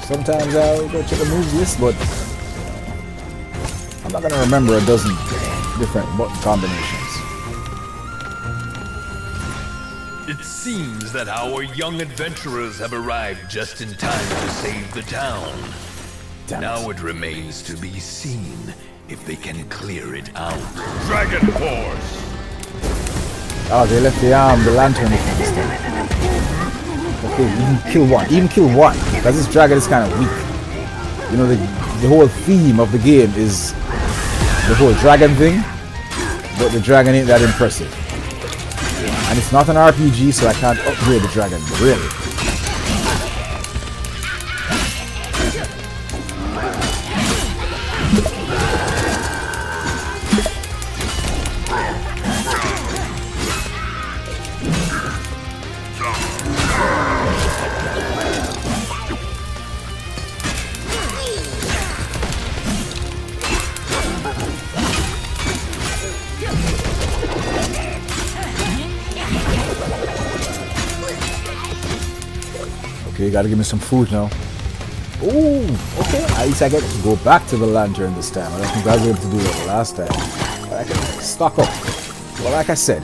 Sometimes I'll go check the moves list, but I'm not gonna remember a dozen different button combinations. It seems that our young adventurers have arrived just in time to save the town. Now it remains to be seen if they can clear it out. Dragon Force! Oh, they left the lantern with this thing. Okay, even kill one. Because this dragon is kind of weak. You know, the whole theme of the game is the whole dragon thing, but the dragon ain't that impressive. And it's not an RPG, so I can't upgrade the dragon, really. Okay, you gotta give me some food now. Ooh, okay. At least I get to go back to the lantern this time. I don't think I was able to do it last time. But I can stock up. Well, like I said,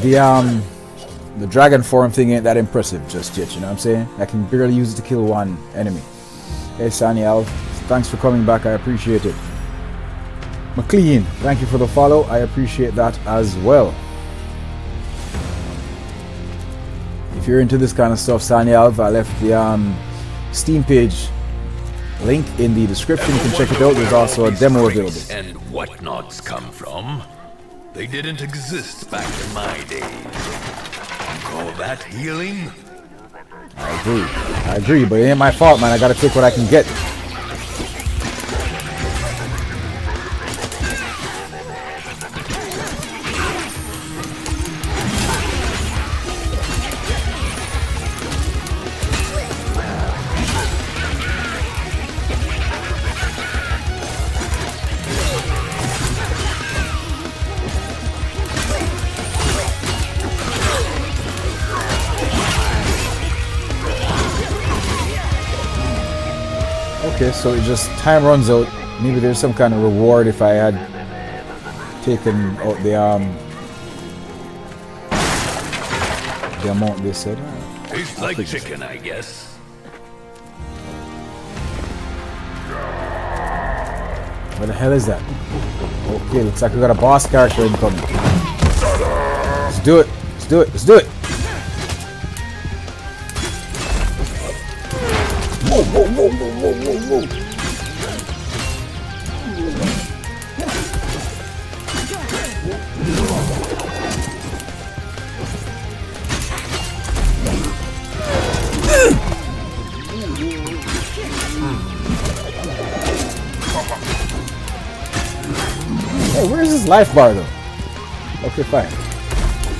the dragon form thing ain't that impressive just yet, you know what I'm saying? I can barely use it to kill one enemy. Hey, Saniel, thanks for coming back. I appreciate it. McLean, thank you for the follow. I appreciate that as well. If you're into this kind of stuff, Saniel, I left the Steam page link in the description. You can check it out. There's also a demo available. And whatnots come from? They didn't exist back in my day. Call that healing? I agree, but it ain't my fault, man. I gotta take what I can get. Okay, so it just time runs out. Maybe there's some kind of reward if I had taken out the amount they said. Tastes like chicken, I guess. What the hell is that? Okay, looks like we got a boss character incoming. Let's do it. Let's do it. Let's do it. Whoa, whoa, whoa, whoa, whoa, whoa, whoa. Hey, where's his life bar though? Okay, fine.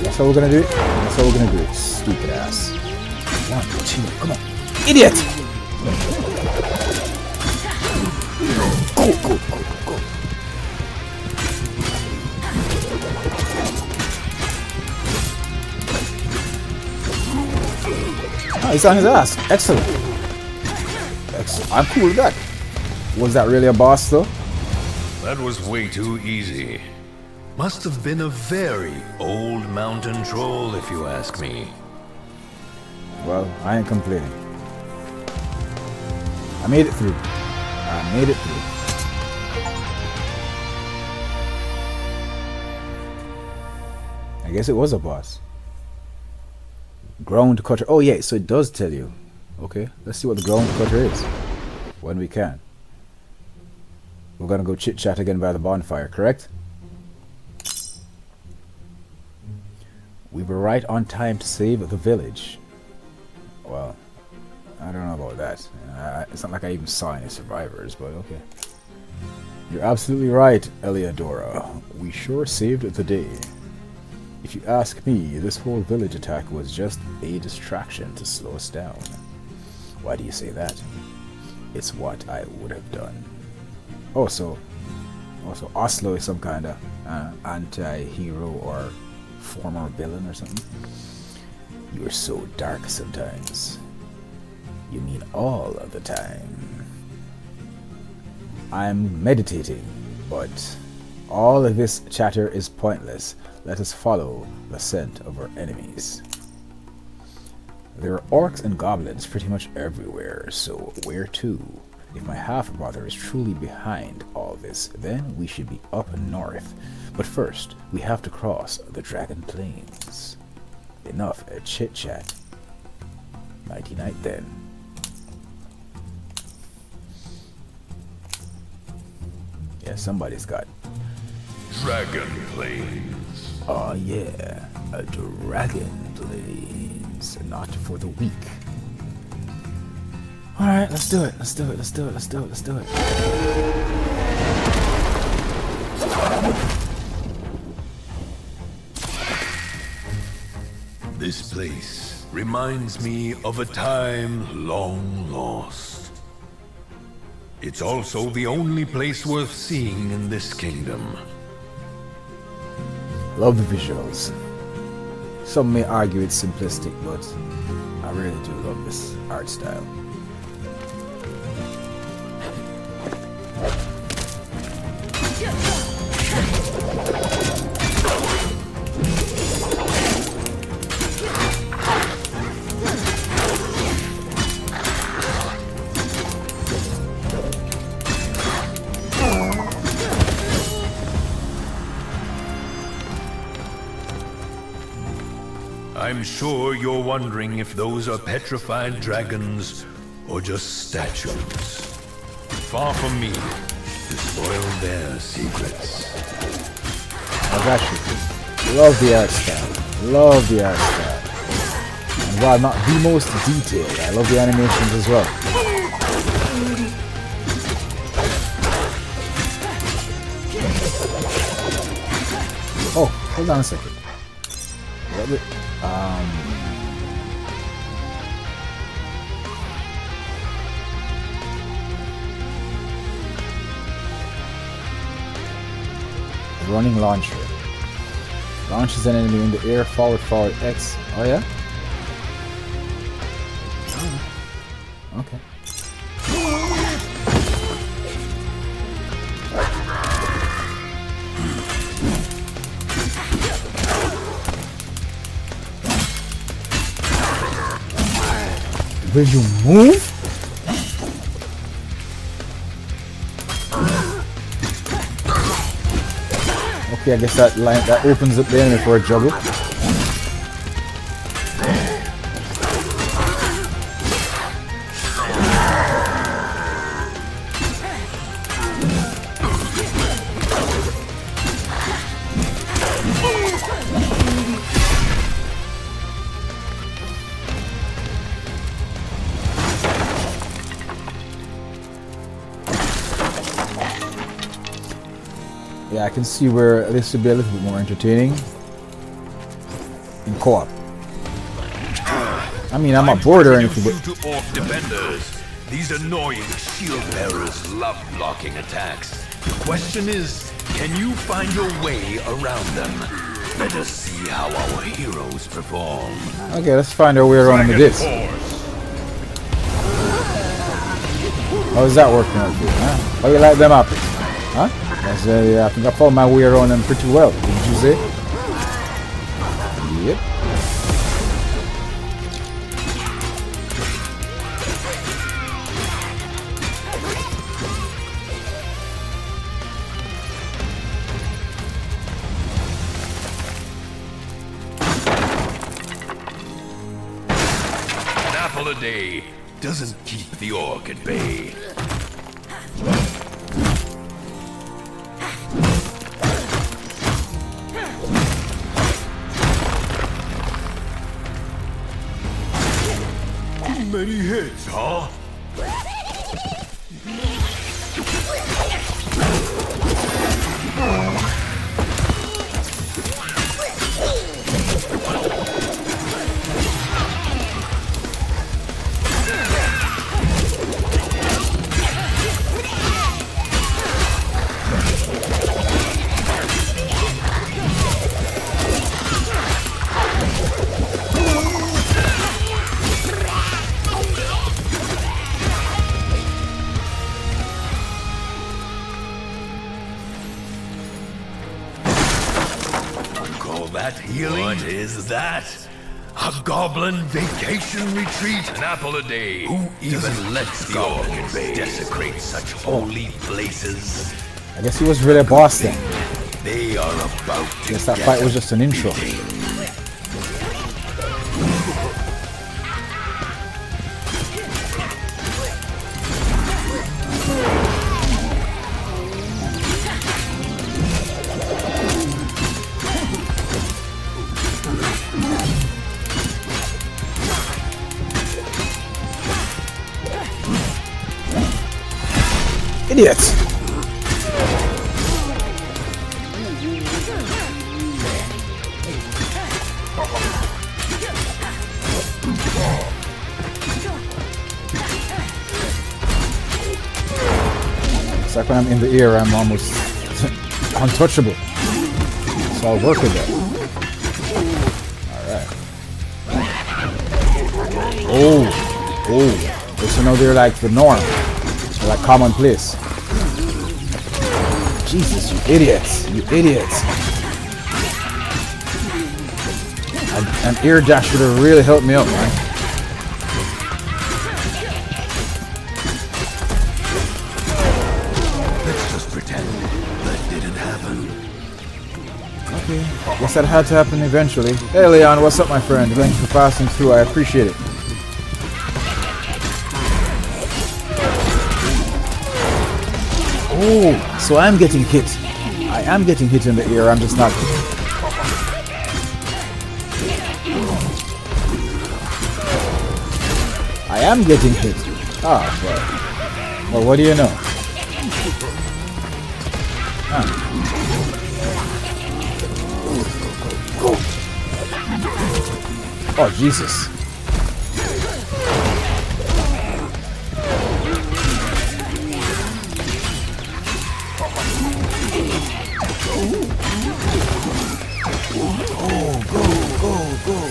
That's how we're gonna do it. That's how we're gonna do it. Stupid ass. 1, 2, come on. Idiot! Go, go, go, go. Oh, he's on his ass. Excellent. Excellent. I'm cool with that. Was that really a boss though? That was way too easy. Must have been a very old mountain troll, if you ask me. Well, I ain't complaining. I made it through. I made it through. I guess it was a boss. Ground cutter. Oh yeah, so it does tell you. Okay, let's see what the ground cutter is. When we can. We're gonna go chit chat again by the bonfire, correct? We were right on time to save the village. Well, I don't know about that. It's not like I even saw any survivors, but okay. You're absolutely right, Eliodora. We sure saved the day. If you ask me, this whole village attack was just a distraction to slow us down. Why do you say that? It's what I would have done. Also, Oslo is some kind of anti-hero or former villain or something. You are so dark sometimes. You mean all of the time. I'm meditating, but all of this chatter is pointless. Let us follow the scent of our enemies. There are orcs and goblins pretty much everywhere, so where to? If my half-brother is truly behind all this, then we should be up north. But first, we have to cross the Dragon Plains. Enough chit-chat. Nighty night then. Yeah, somebody's got Dragon Plains. oh yeah, a Dragon Plains. Not for the weak. Alright, let's do it. Let's do it. Let's do it. Let's do it. Let's do it. This place reminds me of a time long lost. It's also the only place worth seeing in this kingdom. Love the visuals. Some may argue it's simplistic, but I really do love this art style. I'm sure you're wondering if those are petrified dragons or just statues. Far from me to spoil their secrets. I got you. Love the art style. Love the art style. And while not the most detailed, I love the animations as well. Oh, hold on a second. Running launcher. Launches an enemy in the air, forward, X. Oh yeah? Oh, okay. Will you move? Okay, I guess that line that opens up the enemy for a juggle. Yeah, I can see where this would be a little bit more entertaining in co-op. I mean, I'm not bored or anything, but To orc defenders, these annoying shield bearers love blocking attacks. The question is, can you find your way around them? Let us see how our heroes perform. okay, let's find our way around with this. How is that working out for you, huh? How you like them apples? Huh? Yeah, I think I found my way around them pretty well. Didn't you say? Yep. An apple a day doesn't keep the orc at bay. Many hits, huh? call that healing? What is that? A goblin vacation retreat? An apple a day. Who even lets the goblins desecrate such holy places? I guess he was really a boss then. They are about to Guess that fight was just an intro. Idiots! It's like when I'm in the air, I'm almost untouchable. So I'll work with that. Alright. Oh. So now they're like the norm. They're like commonplace. Jesus, you idiots. You idiots. An air dash would have really helped me out, man. Let's just pretend that didn't happen. Okay. Guess that had to happen eventually. Hey Leon, what's up my friend? Thanks for passing through, I appreciate it. Oh, so I'm getting hit. I am getting hit in the ear, I'm just not... I am getting hit. Ah, well, what do you know? Oh, Jesus. Go.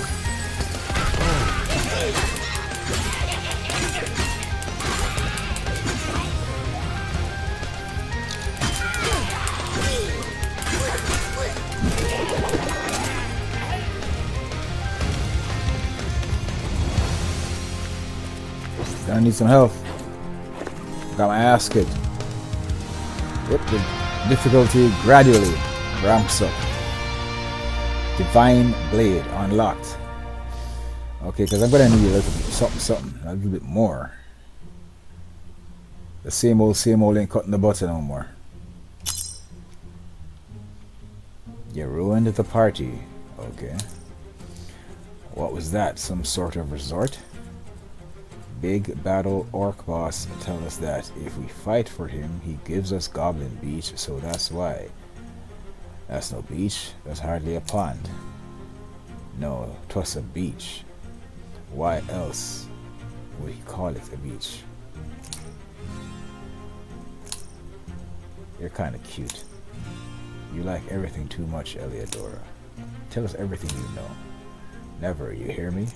I need some health. Got my ass kicked. Yep, the difficulty gradually ramps up. Divine Blade unlocked. Okay, because I'm gonna need a little bit something, a little bit more. The same old ain't cutting the butter no more. You ruined the party. Okay. What was that? Some sort of resort? Big battle orc boss tell us that if we fight for him, he gives us Goblin Beach, so that's why. That's no beach, that's hardly a pond. No, 'twas a beach. Why else would he call it a beach? You're kinda cute. You like everything too much, Eliodora. Tell us everything you know. Never, you hear me?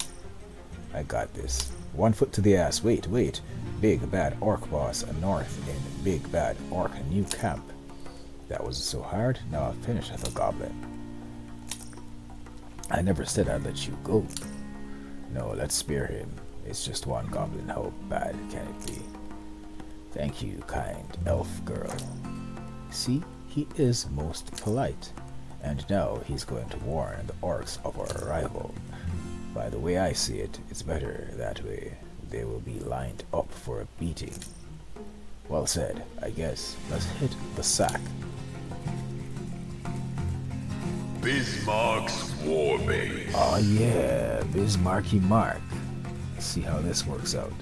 I got this. 1 foot to the ass. Wait. Big bad orc boss north in Big Bad Orc new camp. That wasn't so hard. Now I've finished the goblin. I never said I'd let you go. No, let's spare him. It's just one goblin. How bad can it be? Thank you, kind elf girl. See, he is most polite. And now he's going to warn the orcs of our arrival. By the way I see it, it's better that way. They will be lined up for a beating. Well said, I guess. Let's hit the sack. Bismarck's War Base. Oh yeah, Bismarcky Mark. Let's see how this works out.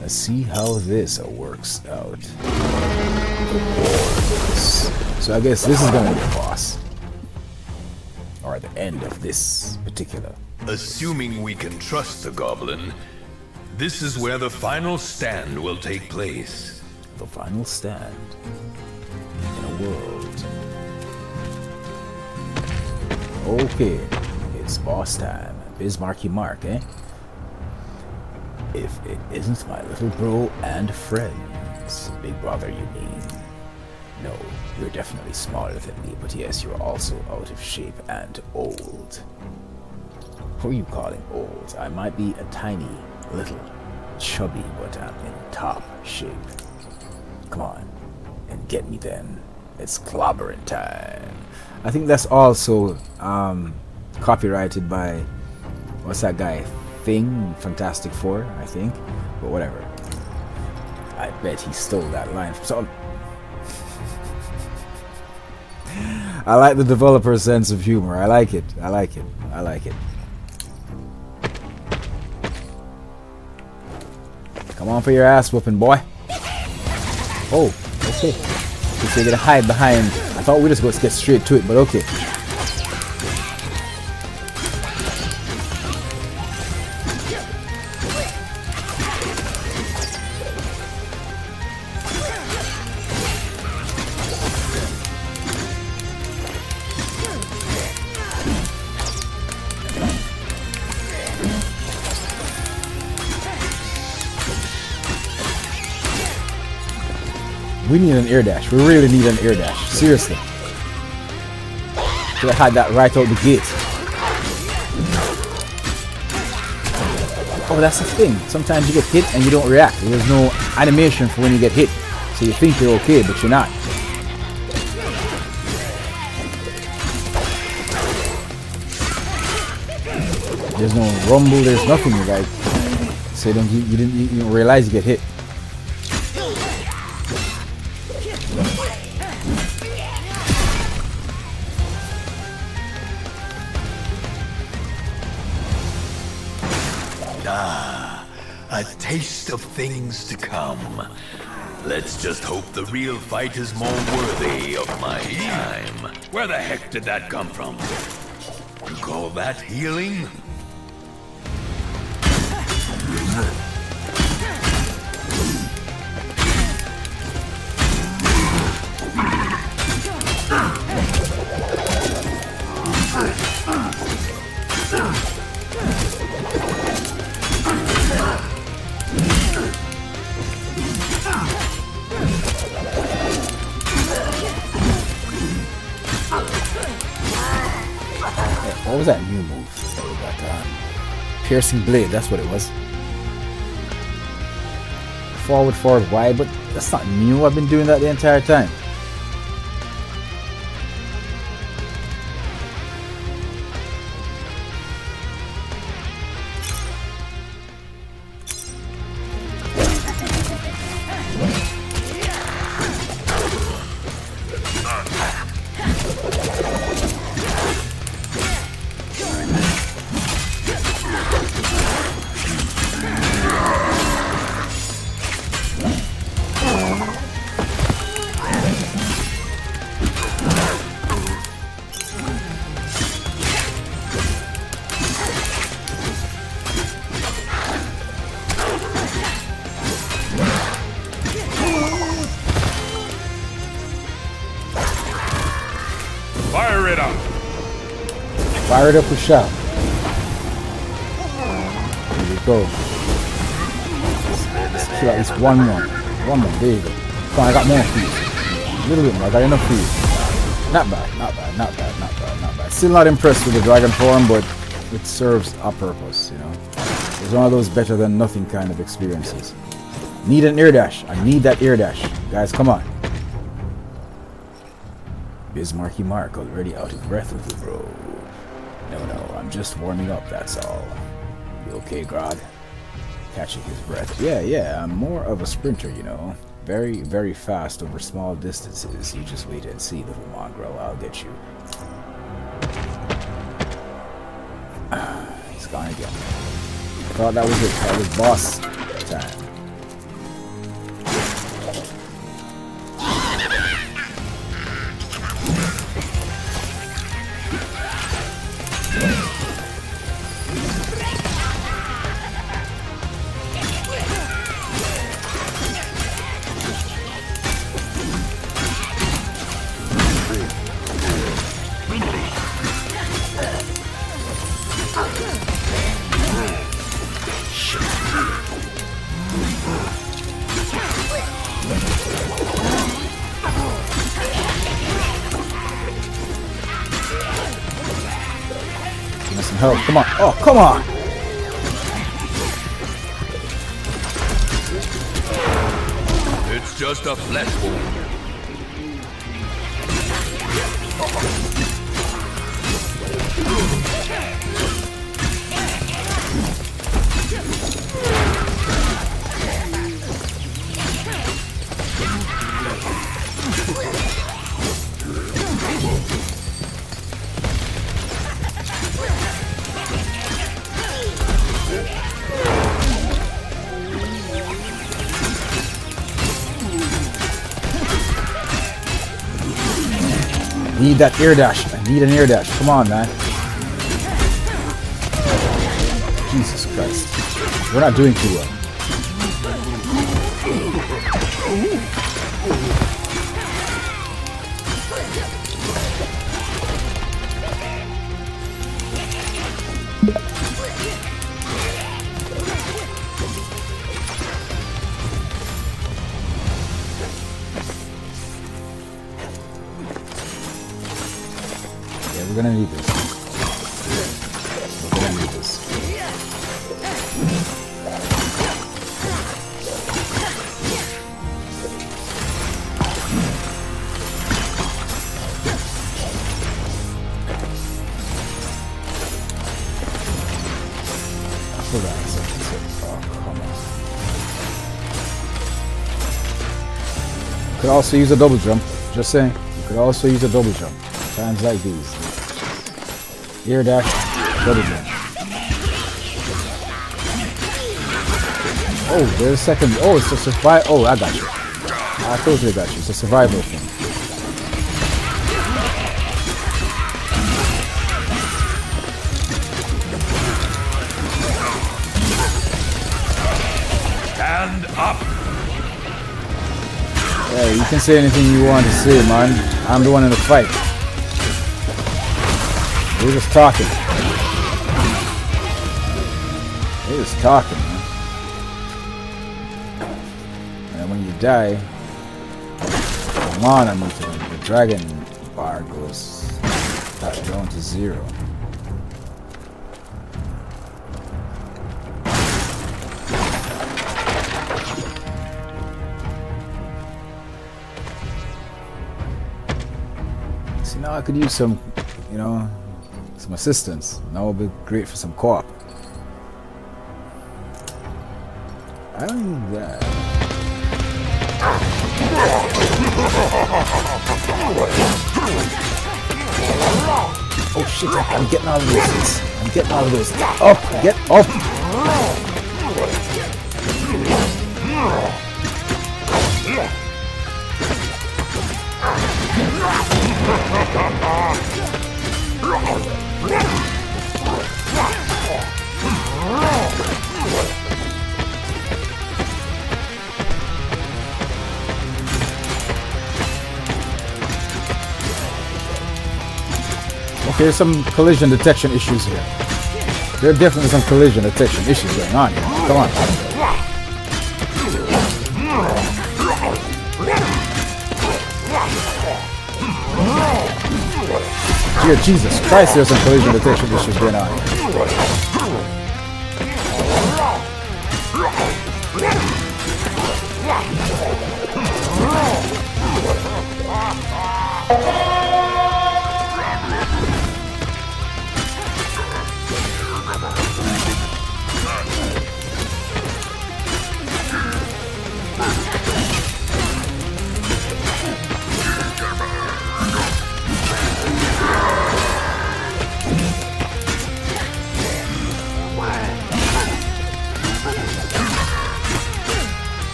Let's see how this works out. The War Base. So I guess this is gonna be the boss. Or the end of this particular. Assuming we can trust the goblin, this is where the final stand will take place. The final stand in a world. Okay, it's boss time. Bismarcky Mark, eh? If it isn't my little bro and friends. Big brother, you mean? No, You're definitely smaller than me, but yes, you're also out of shape and old. Who are you calling old? I might be a tiny, little, chubby, but I'm in top shape. Come on, and get me then. It's clobbering time. I think that's also copyrighted by, what's that guy? Thing? Fantastic Four, I think. But whatever. I bet he stole that line from someone. I like the developer's sense of humor. I like it. I like it. I like it. Come on for your ass whooping, boy. Oh, okay. So you're gonna hide behind. I thought we just go get straight to it, but okay. We need an air dash. We really need an air dash. Seriously. Should have had that right out the gate. Oh, that's the thing. Sometimes you get hit and you don't react. There's no animation for when you get hit. So you think you're okay, but you're not. There's no rumble. There's nothing, you guys. So you didn't realize you get hit. A taste of things to come. Let's just hope the real fight is more worthy of my time. Where the heck did that come from? You call that healing? What was that new move that we got? Piercing Blade, that's what it was. Forward, forward, wide, but that's not new. I've been doing that the entire time. Fire it up! Fire it up with shot. There we go. Let's kill at least one more. One more. There you go. Come on, I got more for you. A little bit more. I got enough for you. Not bad. Not bad. Not bad. Not bad. Not bad. Still not impressed with the dragon form, but it serves a purpose, you know. It's one of those better than nothing kind of experiences. Need an air dash. I need that air dash. Guys, come on. Bismarcky Mark already out of breath with you, bro. No, I'm just warming up, that's all. You okay, Grog? Catching his breath. Yeah, I'm more of a sprinter, you know. Very, very fast over small distances. You just wait and see, little mongrel. I'll get you. He's gone again. I thought that was it. That was boss time. health. Come on. Oh, come on. It's just a flesh wound. Need that air dash. I need an air dash. Come on, man. Jesus Christ. We're not doing too well. We're gonna need this. We're gonna need this. Hold on a second. Oh, come on. Could also use a double jump. Just saying. You could also use a double jump. Times like these. Air dash, double jump. Oh, there's a second. Oh, it's a survival. Oh, I got you. I totally got you. It's a survival thing. Stand up. Yeah, you can say anything you want to say, man. I'm the one in the fight. We're just talking. We're just talking, man. And when you die, the mana meter, the dragon bar goes back down to 0. See, now I could use some, you know, some assistance. That would be great for some co-op. I don't need that. Oh shit, I'm getting all of those. I'm getting all of those. Up! Get up! Okay, there's some collision detection issues here. There are definitely some collision detection issues going on here. Come on. Dear Jesus Christ, there's some collision detection issues going on here.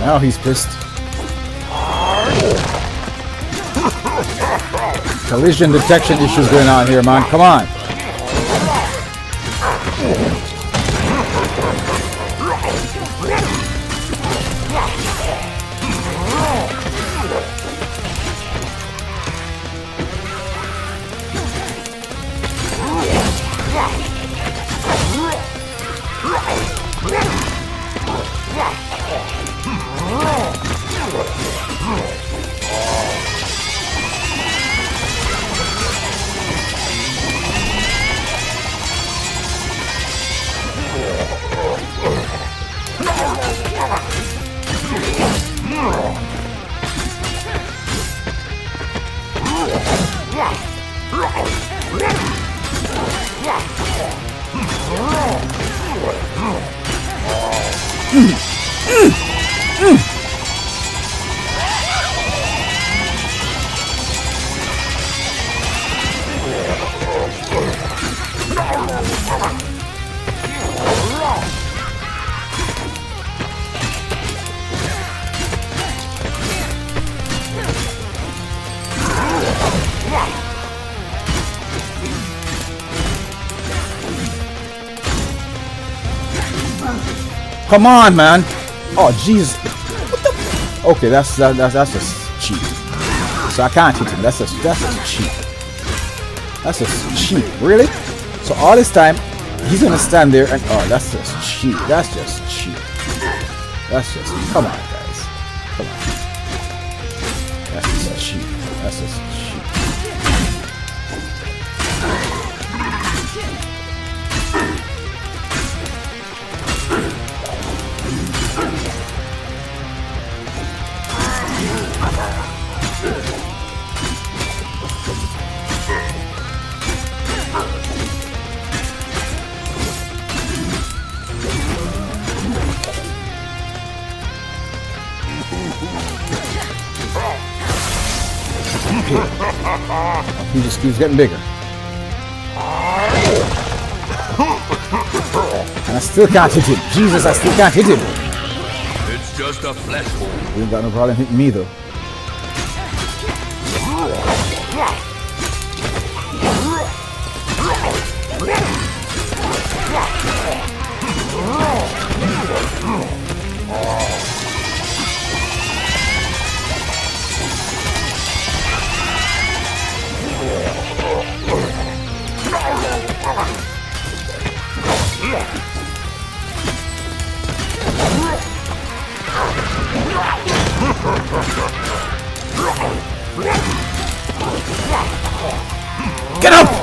Now he's pissed. Collision detection issues going on here, man. Come on. Come on, man. Oh, jeez. Okay, that's just cheap. So I can't hit him. That's just cheap. That's just cheap. Really? So all this time, he's gonna stand there and oh, that's just cheap. That's just cheap. That's just come on, guys. Come on. That's just cheap. That's just cheap. He just keeps getting bigger. And I still can't hit him. Jesus, I still can't hit him. It's just a flesh wound. You ain't got no problem hitting me though. Get up!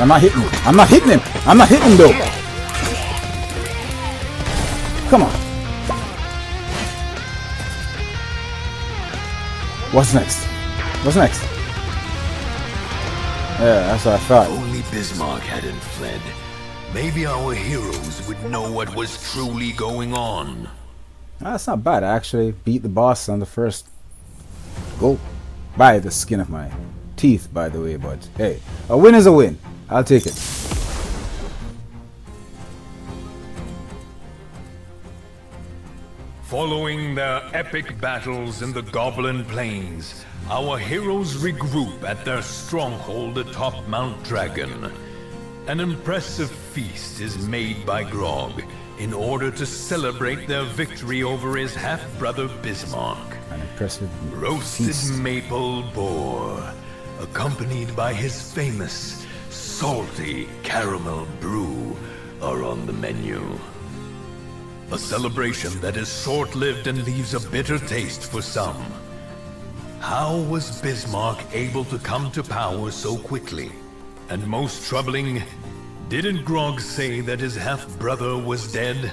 I'm not hitting him. I'm not hitting him. I'm not hitting him though. Come on. What's next? What's next? Yeah, that's what I thought. If only Bismarck hadn't fled. Maybe our heroes would know what was truly going on. That's not bad. I actually beat the boss on the first go by the skin of my teeth, by the way, but hey, a win is a win. I'll take it. Following their epic battles in the Goblin Plains, our heroes regroup at their stronghold atop Mount Dragon. An impressive feast is made by Grog in order to celebrate their victory over his half-brother Bismarck. An impressive Roasted feast. maple boar, accompanied by his famous salty caramel brew, are on the menu. A celebration that is short-lived and leaves a bitter taste for some. How was Bismarck able to come to power so quickly? And most troubling, didn't Grog say that his half-brother was dead?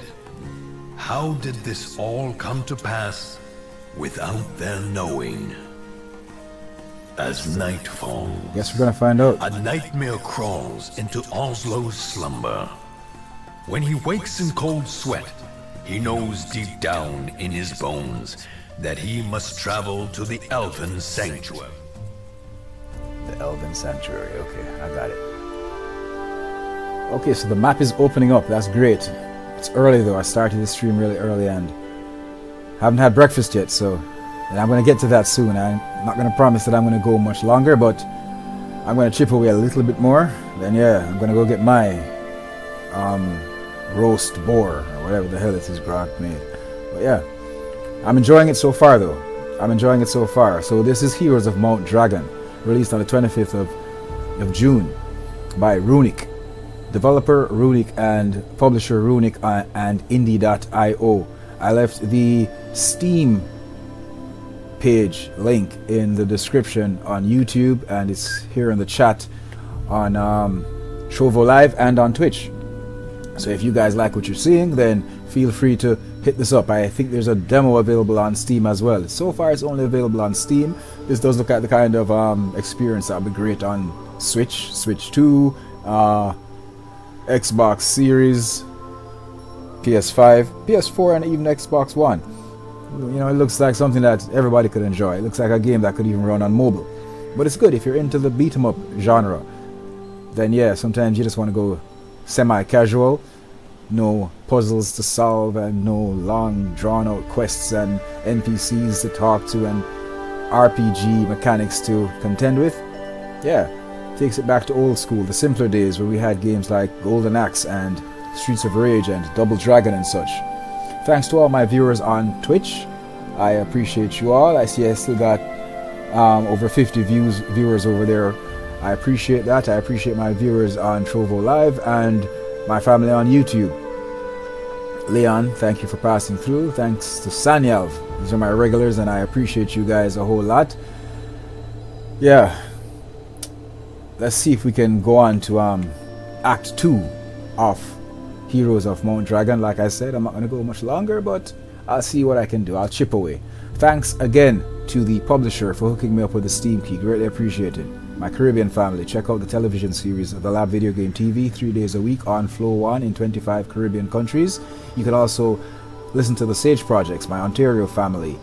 How did this all come to pass without their knowing? As night falls, Guess we're gonna find out. a nightmare crawls into Oslo's slumber. When he wakes in cold sweat, he knows deep down in his bones that he must travel to the Elven Sanctuary. The Elven Sanctuary. Okay, I got it. Okay, so the map is opening up. That's great. It's early though. I started the stream really early and haven't had breakfast yet, so and I'm going to get to that soon. I'm not going to promise that I'm going to go much longer, but I'm going to chip away a little bit more. Then yeah, I'm going to go get my roast boar or whatever the hell it is Grant made. But yeah, I'm enjoying it so far though. So this is Heroes of Mount Dragon, released on the 25th of June by Runic. Developer Runic and publisher Runic and Indie.io. I left the Steam page link in the description on YouTube, and it's here in the chat on Trovo Live and on Twitch. So if you guys like what you're seeing, then feel free to hit this up. I think there's a demo available on Steam as well. So far it's only available on Steam. This does look at the kind of experience that would be great on Switch, Switch 2, Xbox Series, PS5, PS4, and even Xbox One. You know, it looks like something that everybody could enjoy. It looks like a game that could even run on mobile. But it's good if you're into the beat 'em up genre. Then yeah, sometimes you just want to go semi-casual. No puzzles to solve and no long drawn out quests and NPCs to talk to and RPG mechanics to contend with. Yeah, takes it back to old school, the simpler days where we had games like Golden Axe and Streets of Rage and Double Dragon and such. Thanks to all my viewers on Twitch. I appreciate you all. I see I still got over 50 viewers over there. I appreciate that. I appreciate my viewers on Trovo Live and my family on YouTube. Leon, thank you for passing through. Thanks to Sanyalv. These are my regulars and I appreciate you guys a whole lot. Yeah. Let's see if we can go on to Act 2 of Heroes of Mount Dragon. Like I said, I'm not going to go much longer, but I'll see what I can do. I'll chip away. Thanks again to the publisher for hooking me up with the Steam key. Greatly appreciated. My Caribbean family, check out the television series of the Lab Video Game TV 3 days a week on Flow 1 in 25 Caribbean countries. You can also listen to the Sage Projects, my Ontario family.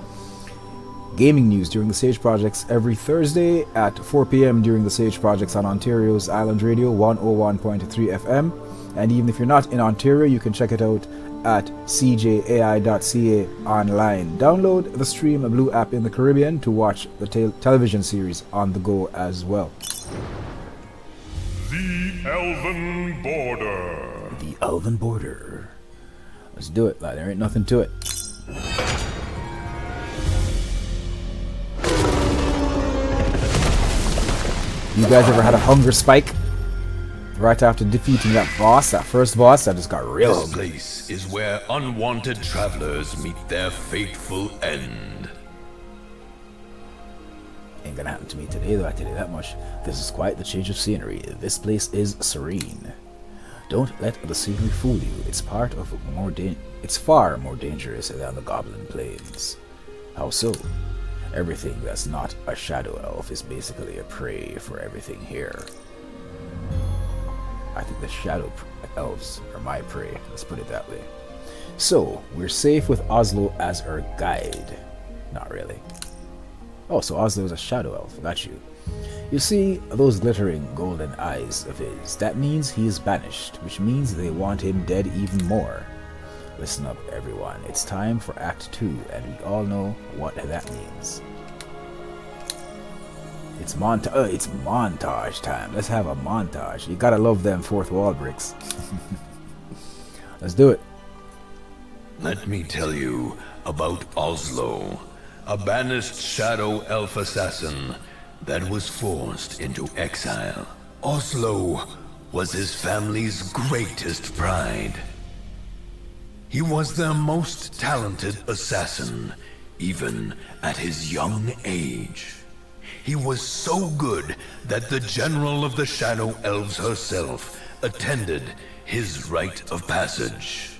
Gaming news during the Sage Projects every Thursday at 4 p.m. during the Sage Projects on Ontario's Island Radio 101.3 FM. And even if you're not in Ontario, you can check it out at cjai.ca online. Download the Stream Blue app in the Caribbean to watch the television series on the go as well. The Elven Border. The Elven Border. Let's do it, lad. There ain't nothing to it. You guys ever had a hunger spike? Right after defeating that first boss that just got real. This place is where unwanted travelers meet their fateful end. Ain't gonna happen to me today, though, I tell you that much. This is quite the change of scenery. This place is serene. Don't let the scenery fool you. It's far more dangerous than the Goblin Plains. How so? Everything that's not a shadow elf is basically a prey for everything here. I think the shadow elves are my prey, let's put it that way. So, we're safe with Oslo as our guide. Not really. Oh, so Oslo is a shadow elf, got you. You see, those glittering golden eyes of his, that means he is banished, which means they want him dead even more. Listen up, everyone, it's time for Act 2, and we all know what that means. It's montage time. Let's have a montage. You gotta love them fourth wall bricks. Let's do it. Let me tell you about Oslo, a banished shadow elf assassin that was forced into exile. Oslo was his family's greatest pride. He was their most talented assassin, even at his young age. He was so good that the General of the Shadow Elves herself attended his rite of passage.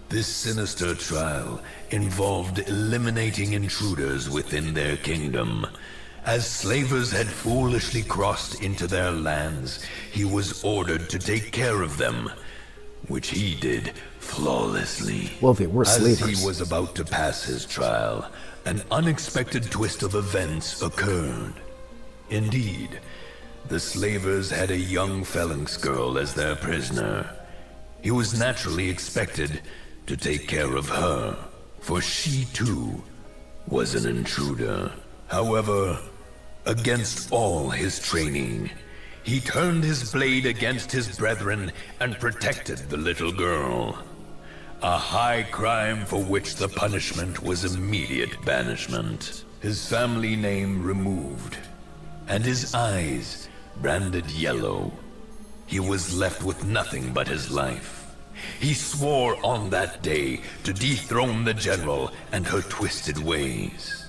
This sinister trial involved eliminating intruders within their kingdom. As slavers had foolishly crossed into their lands, he was ordered to take care of them, which he did flawlessly. Well, they were slavers. As he was about to pass his trial, an unexpected twist of events occurred. Indeed, the slavers had a young phalanx girl as their prisoner. He was naturally expected to take care of her, for she too was an intruder. However, against all his training, he turned his blade against his brethren and protected the little girl. A high crime for which the punishment was immediate banishment. His family name removed, and his eyes branded yellow. He was left with nothing but his life. He swore on that day to dethrone the general and her twisted ways.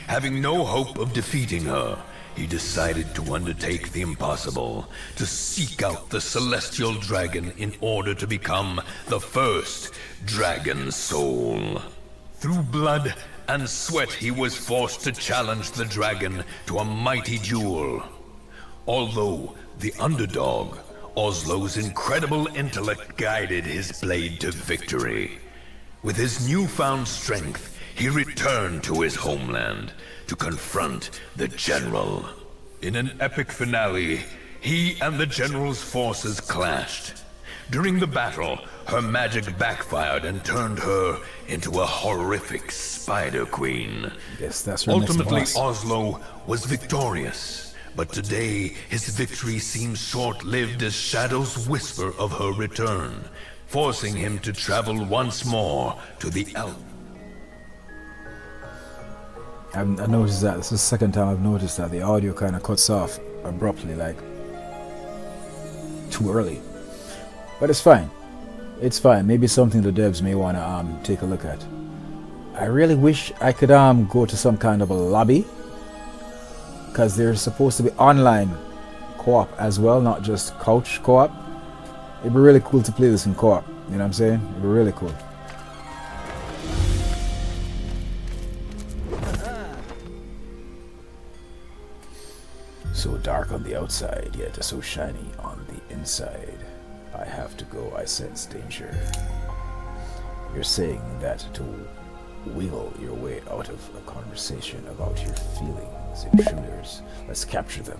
Having no hope of defeating her, he decided to undertake the impossible, to seek out the celestial dragon in order to become the first dragon soul. Through blood and sweat, he was forced to challenge the dragon to a mighty duel. Although the underdog, Oslo's incredible intellect guided his blade to victory. With his newfound strength, he returned to his homeland to confront the general. In an epic finale, he and the general's forces clashed. During the battle, her magic backfired and turned her into a horrific spider queen. Yes, that's her Ultimately, next boss. Oslo was victorious, but today his victory seems short-lived as shadows whisper of her return, forcing him to travel once more to the Elf. I noticed that. This is the second time I've noticed that the audio kind of cuts off abruptly, like too early. But it's fine. It's fine. Maybe something the devs may want to take a look at. I really wish I could go to some kind of a lobby, because there's supposed to be online co-op as well, not just couch co-op. It'd be really cool to play this in co-op. You know what I'm saying? It'd be really cool. So dark on the outside, yet so shiny on the inside. I have to go, I sense danger. You're saying that to wiggle your way out of a conversation about your feelings. Intruders, let's capture them.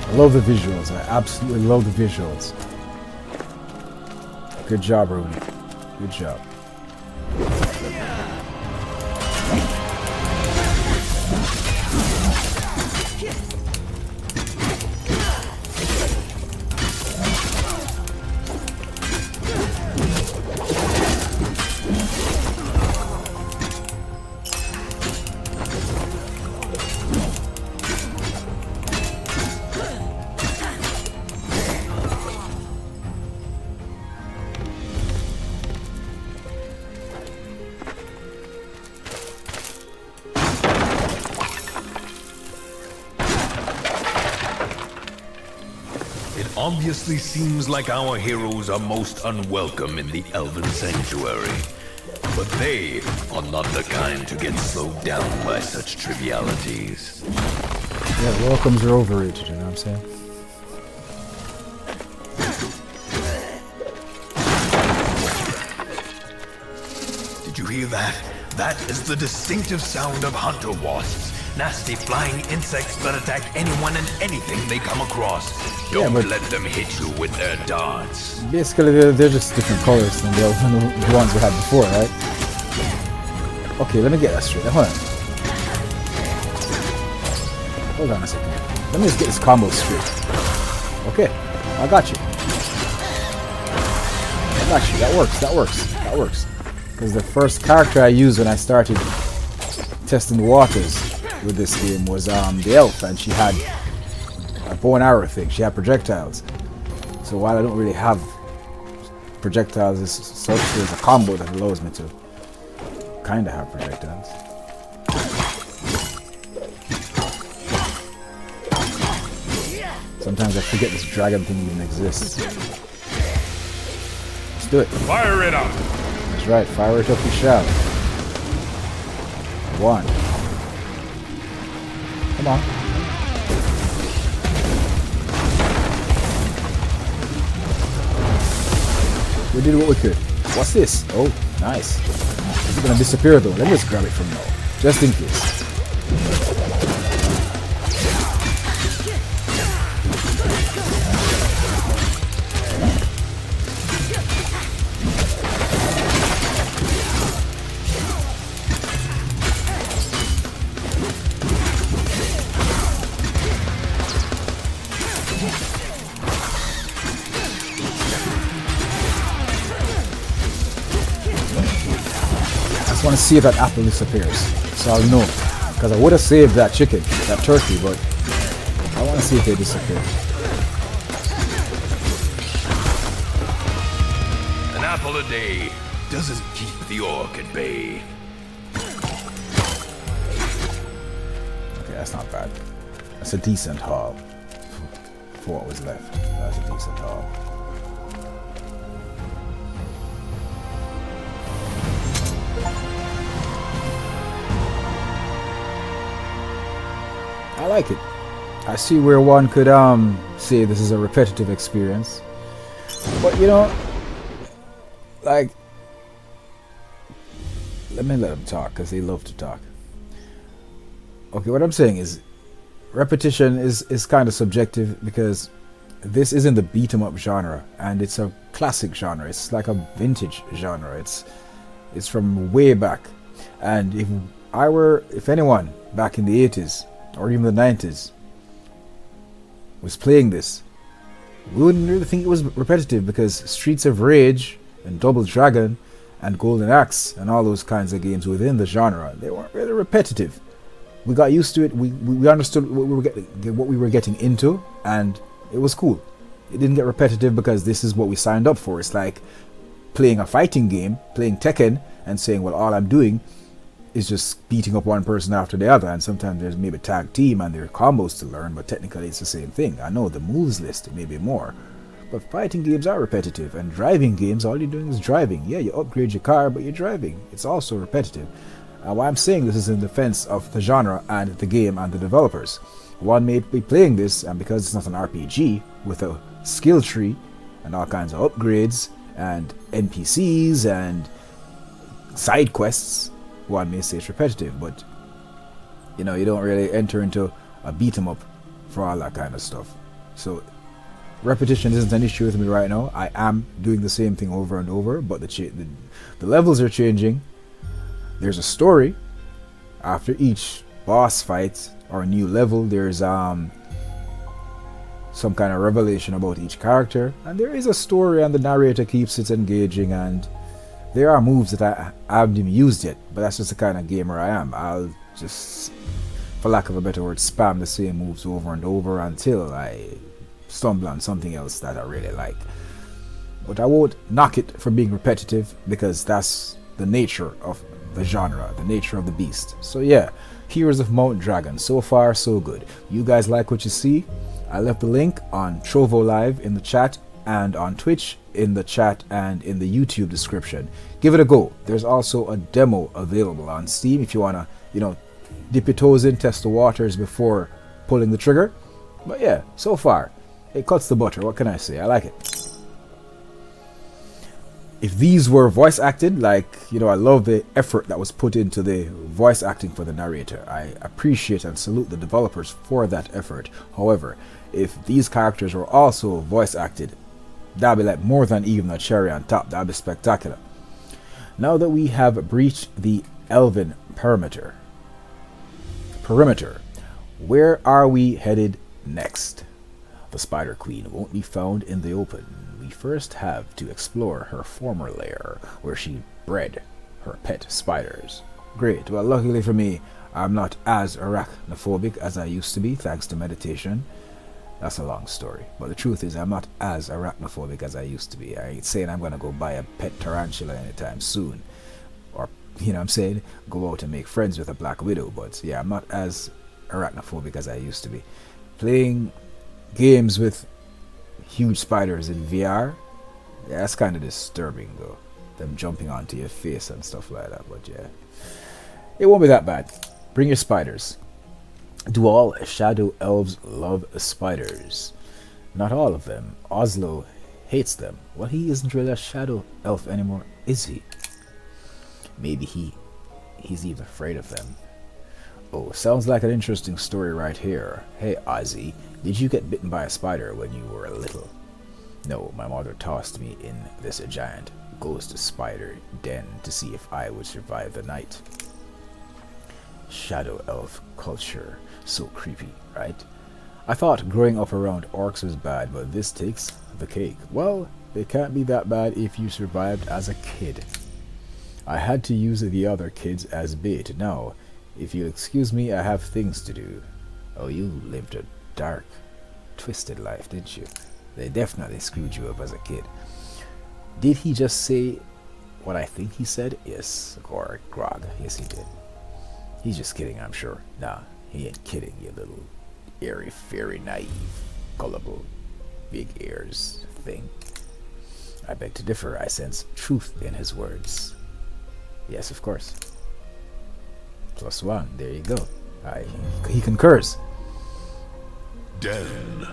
I love the visuals. I absolutely love the visuals. Good job, Rudy. Good job. Obviously seems like our heroes are most unwelcome in the Elven Sanctuary. But they are not the kind to get slowed down by such trivialities. Yeah, welcomes are overrated, you know what I'm saying? Did you hear that? That is the distinctive sound of hunter wasps. Nasty flying insects that attack anyone and anything they come across. Don't let them hit you with their darts. Basically, they're just different colors than the ones we had before, right? Okay, let me get that straight. Hold on. Hold on a second. Let me just get this combo straight. Okay, I got you. I got you. That works. That works. That works. Because the first character I used when I started testing the waters with this game was the elf, and she had a bow and arrow thing. She had projectiles. So while I don't really have projectiles as such, there's a combo that allows me to kind of have projectiles. Sometimes I forget this dragon thing even exists. Let's do it. Fire it up! That's right, fire it up we shall. 1. Come on. We did what we could. What's this? Oh, nice. Is it gonna disappear though? Let me just grab it from now. Just in case. I want to see if that apple disappears, so I'll know. Because I would have saved that chicken, that turkey, but I want to see if they disappear. An apple a day doesn't keep the orc at bay. Okay, that's not bad. That's a decent haul for what was left. That's a decent haul. I like it. I see where one could say this is a repetitive experience. But you know, like, let me let them talk because they love to talk. Okay, what I'm saying is repetition is kind of subjective because this isn't the beat 'em up genre and it's a classic genre. It's like a vintage genre. It's from way back. And if anyone back in the 80s or even the 90s was playing this, we wouldn't really think it was repetitive because Streets of Rage and Double Dragon and Golden Axe and all those kinds of games within the genre, they weren't really repetitive. We got used to it, we understood what we were getting into, and it was cool. It didn't get repetitive because this is what we signed up for. It's like playing a fighting game, playing Tekken, and saying, well, all I'm doing is just beating up one person after the other, and sometimes there's maybe tag team and there are combos to learn, but technically it's the same thing. I know the moves list may be more, but fighting games are repetitive, and driving games, all you're doing is driving. Yeah, you upgrade your car, but you're driving. It's also repetitive. Why I'm saying this is in defense of the genre and the game and the developers. One may be playing this, and because it's not an RPG with a skill tree and all kinds of upgrades and NPCs and side quests, one may say it's repetitive, but you know, you don't really enter into a beat 'em up for all that kind of stuff. So repetition isn't an issue with me right now. I am doing the same thing over and over, but the levels are changing. There's a story after each boss fight or a new level. There's some kind of revelation about each character, and there is a story, and the narrator keeps it engaging, and there are moves that I haven't even used yet, but that's just the kind of gamer I am. I'll just, for lack of a better word, spam the same moves over and over until I stumble on something else that I really like. But I won't knock it for being repetitive because that's the nature of the genre, the nature of the beast. So yeah, Heroes of Mount Dragon, so far so good. You guys like what you see? I left the link on Trovo Live in the chat and on Twitch in the chat and in the YouTube description. Give it a go. There's also a demo available on Steam if you want to, you know, dip your toes in, test the waters before pulling the trigger. But yeah, so far it cuts the butter. What can I say? I like it. If these were voice acted, like, you know, I love the effort that was put into the voice acting for the narrator. I appreciate and salute the developers for that effort. However, if these characters were also voice acted, that'd be like more than even a cherry on top. That'd be spectacular. Now that we have breached the Elven perimeter, where are we headed next? The Spider Queen won't be found in the open. We first have to explore her former lair, where she bred her pet spiders. Great. Well, luckily for me, I'm not as arachnophobic as I used to be, thanks to meditation. That's a long story, but the truth is I'm not as arachnophobic as I used to be. I ain't saying I'm gonna go buy a pet tarantula anytime soon, or you know what I'm saying, go out and make friends with a Black Widow. But yeah, I'm not as arachnophobic as I used to be. Playing games with huge spiders in VR, yeah, that's kind of disturbing though. Them jumping onto your face and stuff like that. But yeah, it won't be that bad. Bring your spiders. Do all shadow elves love spiders? Not all of them. Oslo hates them. Well, he isn't really a shadow elf anymore, is he? Maybe he's even afraid of them. Oh, sounds like an interesting story right here. Hey, Ozzy, did you get bitten by a spider when you were little? No, my mother tossed me in this giant ghost spider den to see if I would survive the night. Shadow elf culture. So creepy, right? I thought growing up around orcs was bad, but this takes the cake. Well, it can't be that bad if you survived as a kid. I had to use the other kids as bait. Now, if you'll excuse me, I have things to do. Oh, you lived a dark, twisted life, didn't you? They definitely screwed you up as a kid. Did he just say what I think he said? Yes, or Grog. Yes, he did. He's just kidding, I'm sure. Nah, he ain't kidding, you little airy, fairy, naive, gullible, big ears thing. I beg to differ. I sense truth in his words. Yes, of course. +1. There you go. He concurs. Den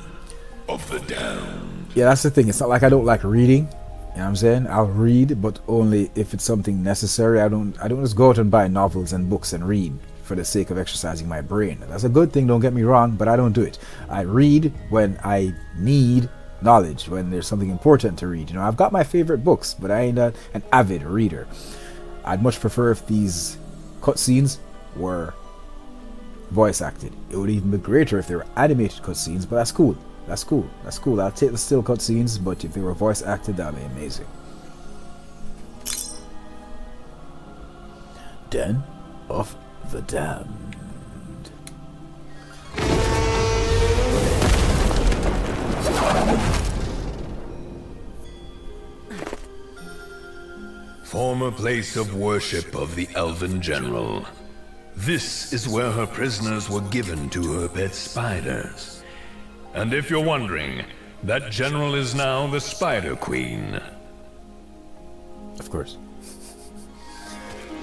of the Damned. Yeah, that's the thing. It's not like I don't like reading. You know what I'm saying? I'll read, but only if it's something necessary. I don't just go out and buy novels and books and read for the sake of exercising my brain. That's a good thing, don't get me wrong, but I don't do it. I read when I need knowledge, when there's something important to read. You know, I've got my favorite books, but I ain't an avid reader. I'd much prefer if these cutscenes were voice acted. It would even be greater if they were animated cutscenes, but that's cool. That's cool. That's cool. I'll take the still cutscenes, but if they were voice acted, that'd be amazing. Den of the Damned. Former place of worship of the Elven General. This is where her prisoners were given to her pet spiders. And if you're wondering, that general is now the Spider Queen. Of course.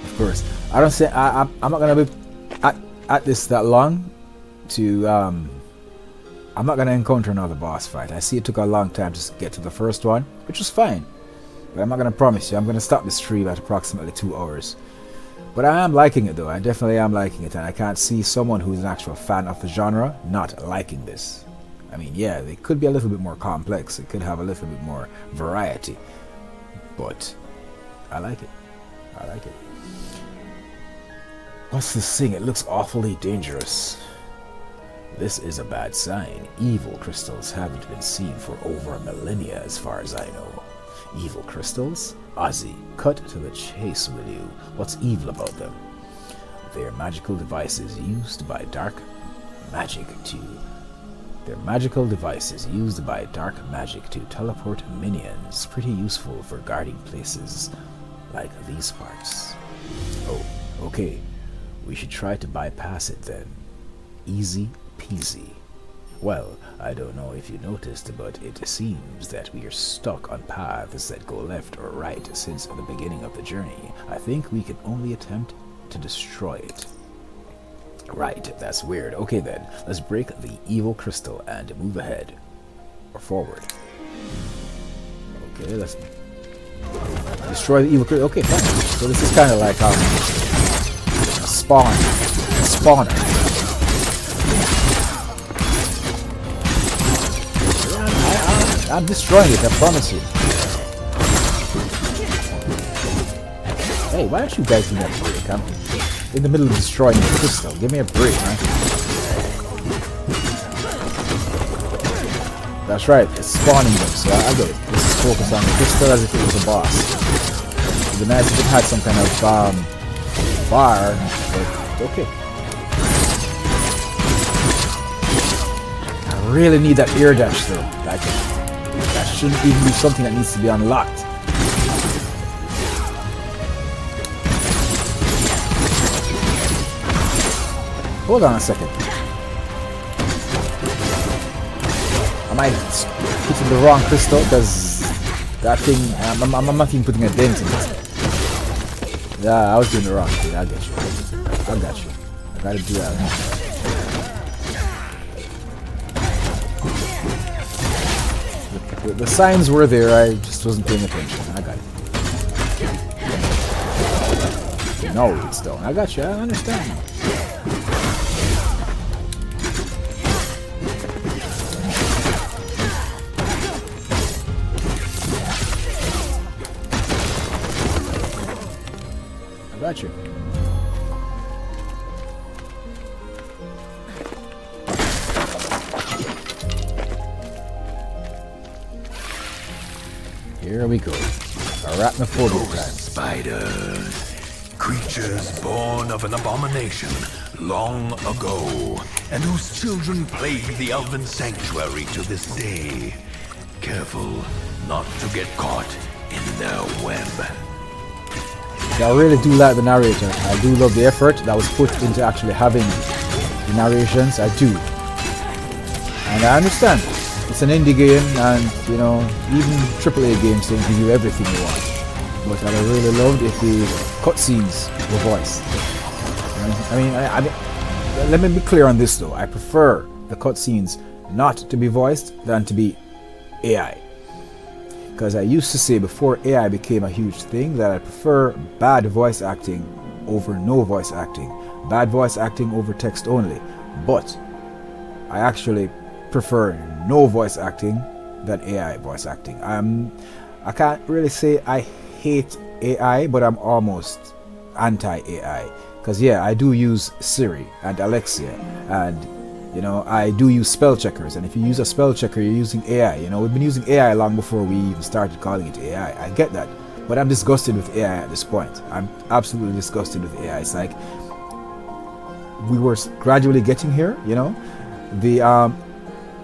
Of course. I don't say I'm not gonna be at this that long to I'm not gonna encounter another boss fight. I see it took a long time to get to the first one, which was fine. But I'm not gonna promise you I'm gonna stop the stream at approximately 2 hours. But I am liking it though. I definitely am liking it, and I can't see someone who's an actual fan of the genre not liking this. I mean, yeah, they could be a little bit more complex. It could have a little bit more variety. But I like it. I like it. What's this thing? It looks awfully dangerous. This is a bad sign. Evil crystals haven't been seen for over a millennia as far as I know. Evil crystals? Ozzy, cut to the chase, will you? What's evil about them? They're magical devices used by dark magic to teleport minions. Pretty useful for guarding places like these parts. Oh, okay. We should try to bypass it then. Easy peasy. Well, I don't know if you noticed, but it seems that we are stuck on paths that go left or right since the beginning of the journey. I think we can only attempt to destroy it. Right, that's weird. Okay then, let's break the evil crystal and move ahead. Or forward. Okay, let's destroy the evil crystal. Okay, fine. So this is kind of like a spawner. I'm destroying it, I promise you. Hey, why don't you guys give me a break? I'm in the middle of destroying the crystal. Give me a break, man. That's right, it's spawning them, so I get it. This is focused on the crystal as if it was a boss. It would be nice if it had some kind of bar, but okay. I really need that air dash though. That shouldn't even be something that needs to be unlocked. Hold on a second. Am I hitting the wrong crystal? Because that thing, I'm not even putting a dent in it. Yeah, I was doing the wrong thing. I got you. I got you. I gotta do that. The signs were there, I just wasn't paying attention. I got it. No, it's stone. I got you, I understand. I got you. Here we go. Arachnophobia time. Spiders. Creatures born of an abomination long ago, and whose children plague the elven sanctuary to this day. Careful not to get caught in their web. I really do like the narrator. I do love the effort that was put into actually having the narrations. I do. And I understand. It's an indie game, and you know, even AAA games don't give you everything you want. But I really loved if the cutscenes were voiced. I mean, let me be clear on this though. I prefer the cutscenes not to be voiced than to be AI. Because I used to say before AI became a huge thing that I prefer bad voice acting over no voice acting. Bad voice acting over text only. But I actually prefer no voice acting than AI voice acting. I can't really say I hate AI, but I'm almost anti-AI. Because yeah, I do use Siri and Alexia, and you know, I do use spell checkers, and if you use a spell checker, you're using AI. You know, we've been using AI long before we even started calling it AI. I get that, but I'm disgusted with AI at this point. I'm absolutely disgusted with AI. It's like we were gradually getting here, you know. The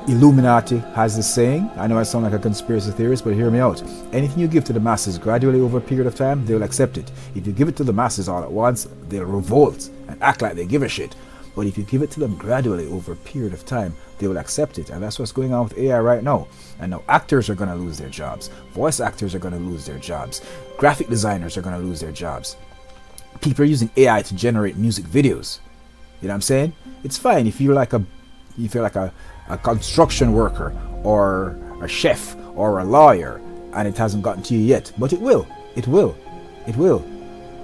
Illuminati has this saying. I know I sound like a conspiracy theorist, but hear me out. Anything you give to the masses gradually over a period of time, they'll accept it. If you give it to the masses all at once, they'll revolt and act like they give a shit. But if you give it to them gradually over a period of time, they will accept it. And that's what's going on with AI right now. And now actors are going to lose their jobs. Voice actors are going to lose their jobs. Graphic designers are going to lose their jobs. People are using AI to generate music videos. You know what I'm saying? It's fine if you're like a construction worker or a chef or a lawyer and it hasn't gotten to you yet. But it will. It will. It will.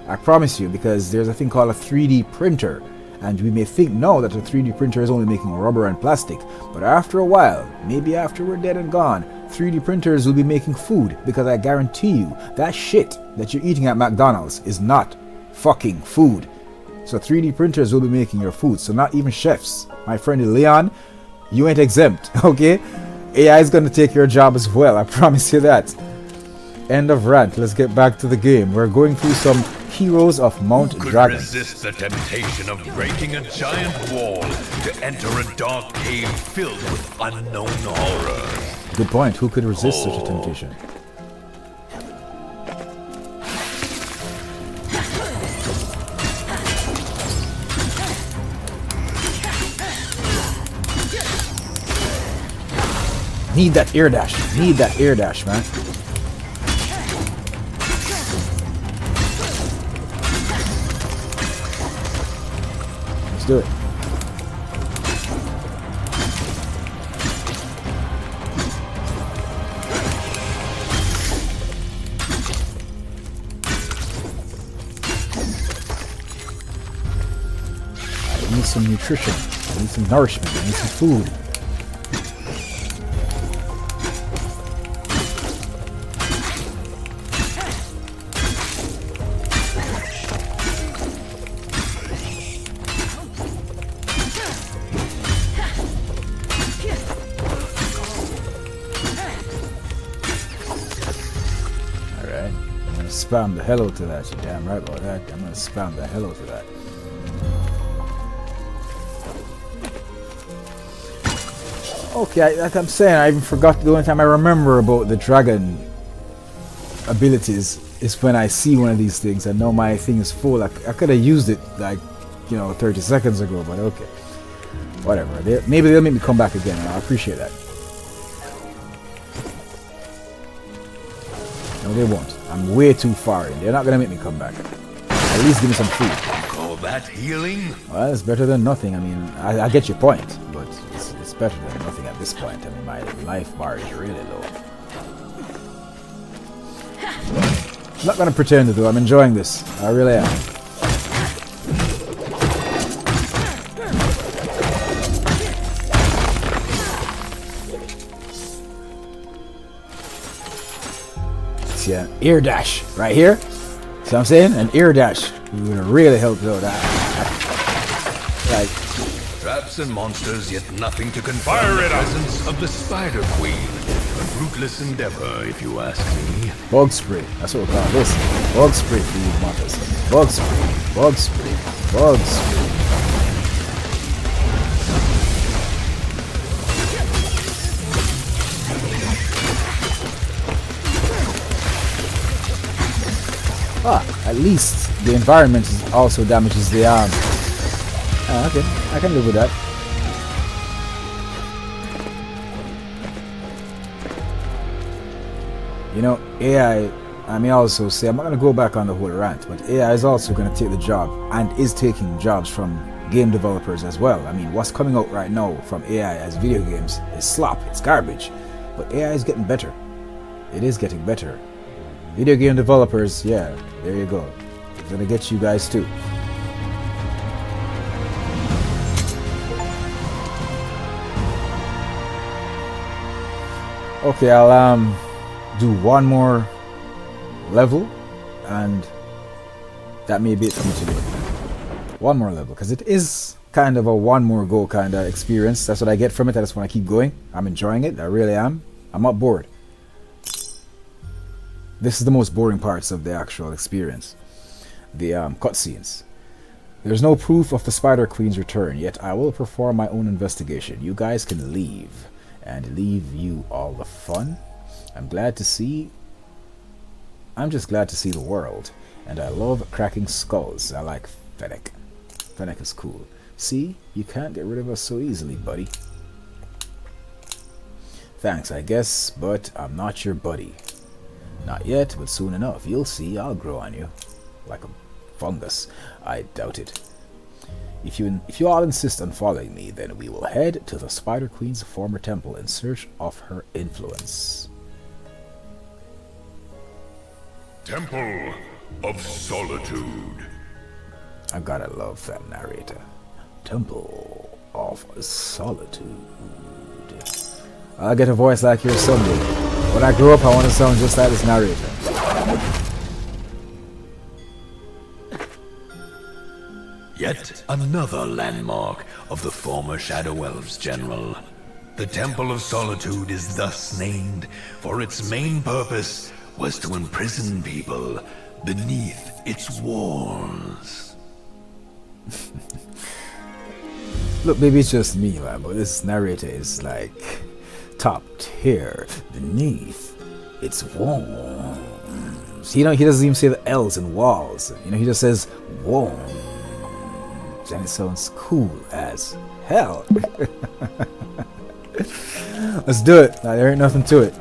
I promise you, because there's a thing called a 3D printer. And we may think now that a 3D printer is only making rubber and plastic, but after a while, maybe after we're dead and gone, 3D printers will be making food, because I guarantee you, that shit that you're eating at McDonald's is not fucking food. So 3D printers will be making your food, so not even chefs. My friend Leon, you ain't exempt, okay? AI is going to take your job as well, I promise you that. End of rant, let's get back to the game. We're going through some Heroes of Mount Dragon. Resist the temptation of breaking a giant wall to enter a dark cave filled with unknown horror. Good point. Who could resist such a temptation? Need that air dash. Need that air dash, man. Do it. I need some nutrition. I need some nourishment. I need some food. Spam the hell out of that. You're damn right about that. I'm gonna spam the hell out of that. Okay, like I'm saying, I even forgot. The only time I remember about the dragon abilities is when I see one of these things. I know my thing is full. I could have used it like 30 seconds ago, but okay. Whatever. Maybe they'll make me come back again, and I appreciate that. No, they won't. I'm way too far in. They're not going to make me come back. At least give me some food. Call that healing? Well, it's better than nothing. I mean, I get your point, but it's better than nothing at this point. I mean, my life bar is really low. I'm not going to pretend to do. I'm enjoying this. I really am. See an ear dash right here. See what I'm saying? An ear dash would really help out. Like traps and monsters, yet nothing to confirm the presence of the Spider Queen. A fruitless endeavor, if you ask me. Bug spray. That's what we call this. Bug spray for you mothers. Bug spray. Bug spray. Bug spray. At least the environment also damages the arm. Okay, I can live with that. AI, I may also say, I'm not going to go back on the whole rant, but AI is also going to take the job and is taking jobs from game developers as well. I mean, what's coming out right now from AI as video games is slop, it's garbage. But AI is getting better. It is getting better. Video game developers, yeah, there you go. It's gonna get you guys too. Okay, I'll do one more level, and that may be it for me today. One more level, because it is kind of a one more go kind of experience. That's what I get from it. I just want to keep going. I'm enjoying it. I really am. I'm not bored. This is the most boring parts of the actual experience. The cutscenes. There's no proof of the Spider Queen's return, yet I will perform my own investigation. You guys can leave, and leave you all the fun. I'm just glad to see the world, and I love cracking skulls. I like Fennec. Fennec is cool. See, you can't get rid of us so easily, buddy. Thanks, I guess, but I'm not your buddy. Not yet, but soon enough. You'll see, I'll grow on you. Like a fungus. I doubt it. If you all insist on following me, then we will head to the Spider Queen's former temple in search of her influence. Temple of Solitude. I gotta love that narrator. Temple of Solitude. I'll get a voice like yours someday. When I grow up, I want to sound just like this narrator. Yet another landmark of the former Shadow Elves General. The Temple of Solitude is thus named, for its main purpose was to imprison people beneath its walls. Look, maybe it's just me, man, but this narrator is like top tier beneath its walls. He doesn't even say the L's in walls. He just says walls. And it sounds cool as hell. Let's do it. There ain't nothing to it.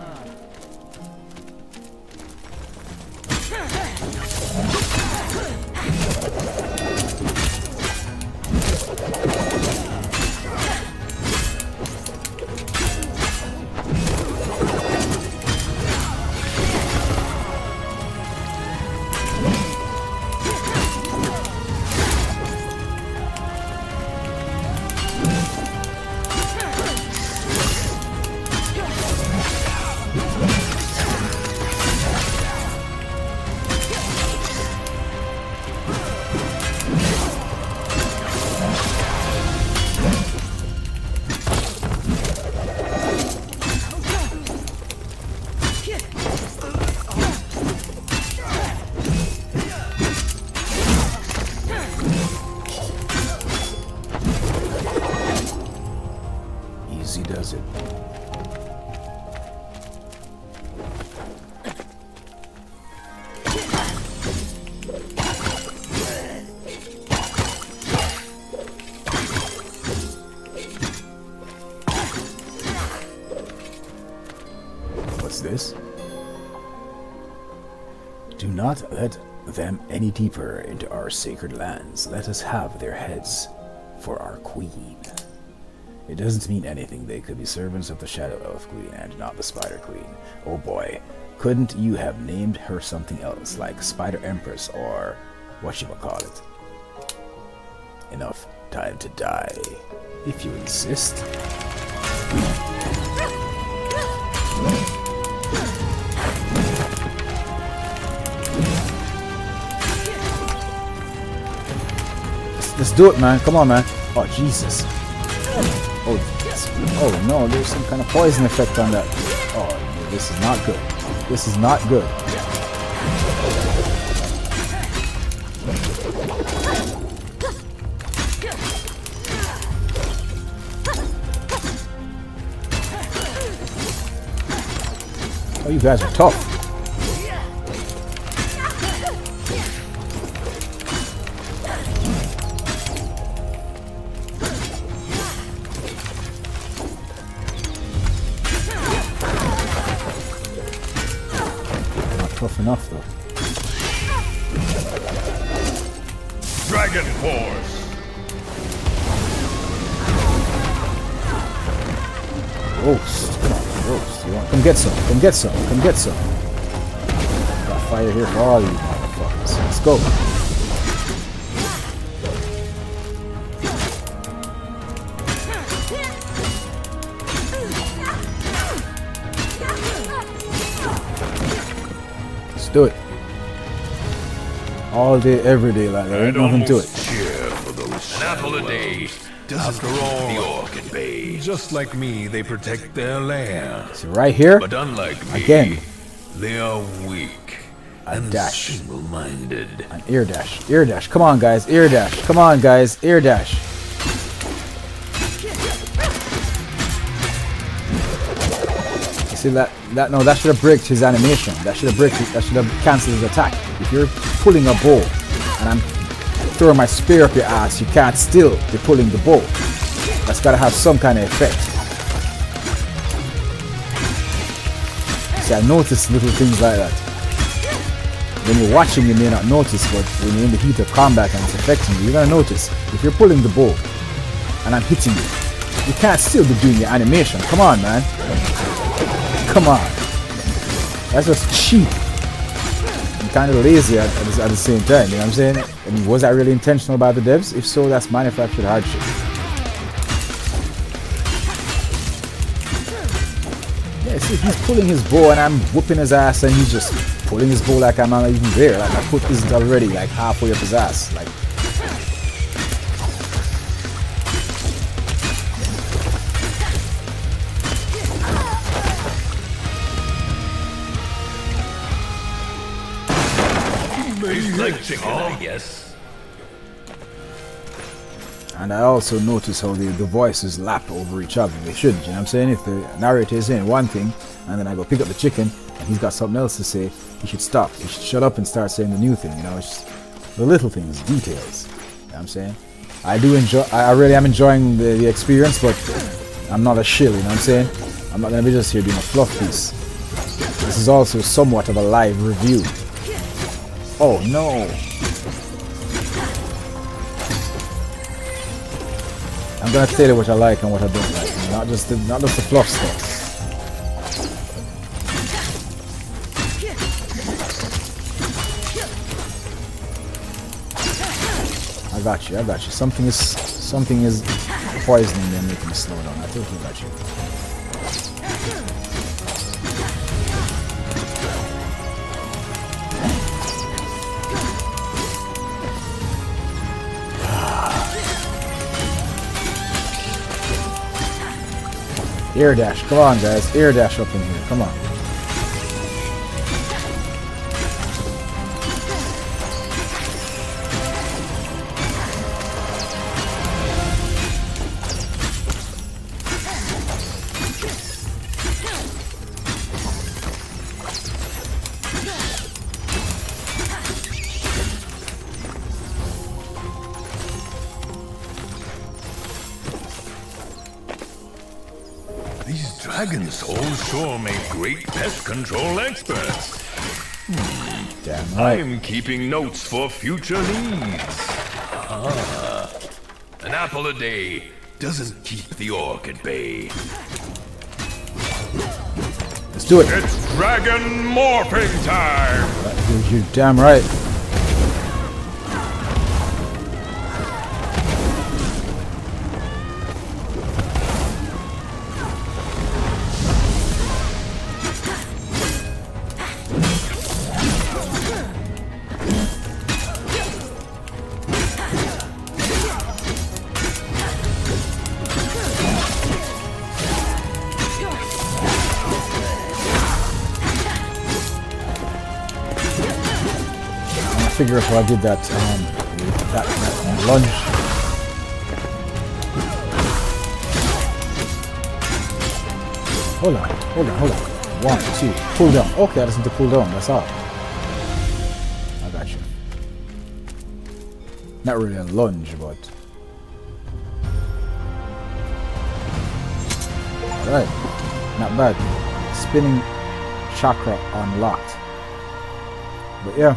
Easy does it. is this? Do not let them any deeper into our sacred lands. Let us have their heads for our queen. It doesn't mean anything. They could be servants of the Shadow Elf Queen and not the Spider Queen. Oh boy, couldn't you have named her something else, like Spider Empress or whatchamacallit? Enough. Time to die. If you insist. Let's do it, man. Come on, man. Oh, Jesus. Oh no, there's some kind of poison effect on that. Oh, this is not good. This is not good. Oh, you guys are tough. Tough enough, though. Dragon Force! Roast. Come on, roast. You want? Come get some. Come get some. Come get some. Got fire here for all you motherfuckers. Let's go. Do it all day, every day, like there ain't nothing to it. For those an apple a day. After all, the orc and bay. Just like me, they protect their land. See, right here, But unlike me, again, they are weak and dash. single-minded. an ear dash, ear dash. Come on, guys, ear dash. Come on, guys, ear dash. You see that? No, that should have braked his animation. That should have braked. That should have cancelled his attack. If you're pulling a bow and I'm throwing my spear up your ass, you can't still be pulling the bow. That's got to have some kind of effect. See, I notice little things like that. When you're watching, you may not notice, but when you're in the heat of combat and it's affecting you, you're gonna notice. If you're pulling the bow and I'm hitting you, you can't still be doing your animation. Come on, man. Come on. That's just cheap. And kind of lazy at the same time, you know what I'm saying? I mean, was that really intentional by the devs? If so, that's manufactured hardship. Yeah, see, he's pulling his bow and I'm whooping his ass and he's just pulling his bow like I'm not even there. Like my foot isn't already like halfway up his ass. Like, Like chicken, I guess. and I also notice how the voices lap over each other. They shouldn't, you know what I'm saying? If the narrator is saying one thing and then I go pick up the chicken and he's got something else to say, he should stop. He should shut up and start saying the new thing, you know? It's just the little things, details. You know what I'm saying? I really am enjoying the experience, but I'm not a shill, you know what I'm saying? I'm not going to be just here doing a fluff piece. This is also somewhat of a live review. Oh no! I'm gonna tell you what I like and what I don't like, not just the fluff stuff. I got you. Something is poisoning me and making me slow down. I totally got you. Air dash, come on guys, air dash up in here, come on. dragon souls sure make great pest control experts. Damn right. I'm keeping notes for future needs. An apple a day doesn't keep the orc at bay. Let's do it. It's dragon morphing time! You're damn right. Figure if I did that that lunge. Hold on. 1, 2, pull down. Okay, I just need to pull down, that's all. I got you. Not really a lunge, but alright. Not bad. Spinning chakra unlocked. But yeah.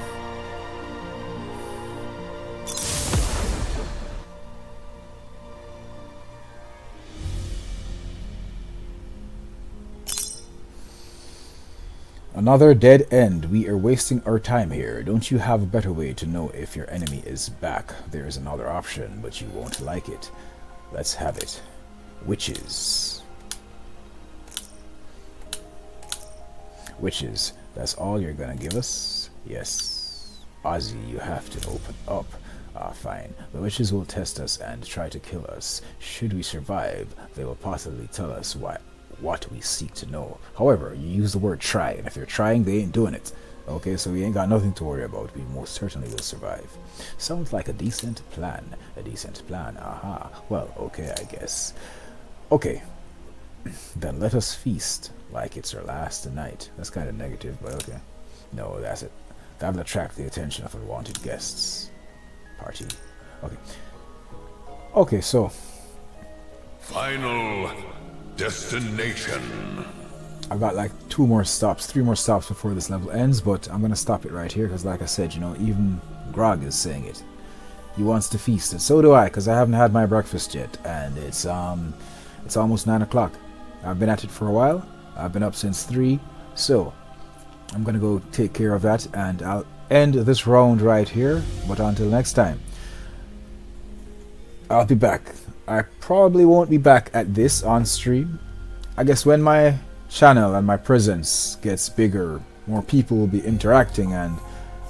Another dead end. We are wasting our time here. Don't you have a better way to know if your enemy is back? There is another option, but you won't like it. Let's have it. Witches. Witches. That's all you're gonna give us? Yes. Ozzy, you have to open up. Ah, fine. The witches will test us and try to kill us. Should we survive, they will possibly tell us what we seek to know. However, you use the word try, and if they're trying, they ain't doing it. Okay, so we ain't got nothing to worry about. We most certainly will survive. Sounds like a decent plan. A decent plan, aha. Well, okay, I guess. Okay, then let us feast like it's our last night. That's kind of negative, but okay. No, that's it. That will attract the attention of unwanted guests. Party. Okay. Okay, so Final destination. I've got like 3 more stops before this level ends, but I'm gonna stop it right here because, like I said, you know, even Grog is saying it. He wants to feast, and so do I, because I haven't had my breakfast yet, and it's almost 9 o'clock. I've been at it for a while. I've been up since 3, so I'm gonna go take care of that, and I'll end this round right here. But until next time, I'll be back. I probably won't be back at this on stream. I guess when my channel and my presence gets bigger, more people will be interacting, and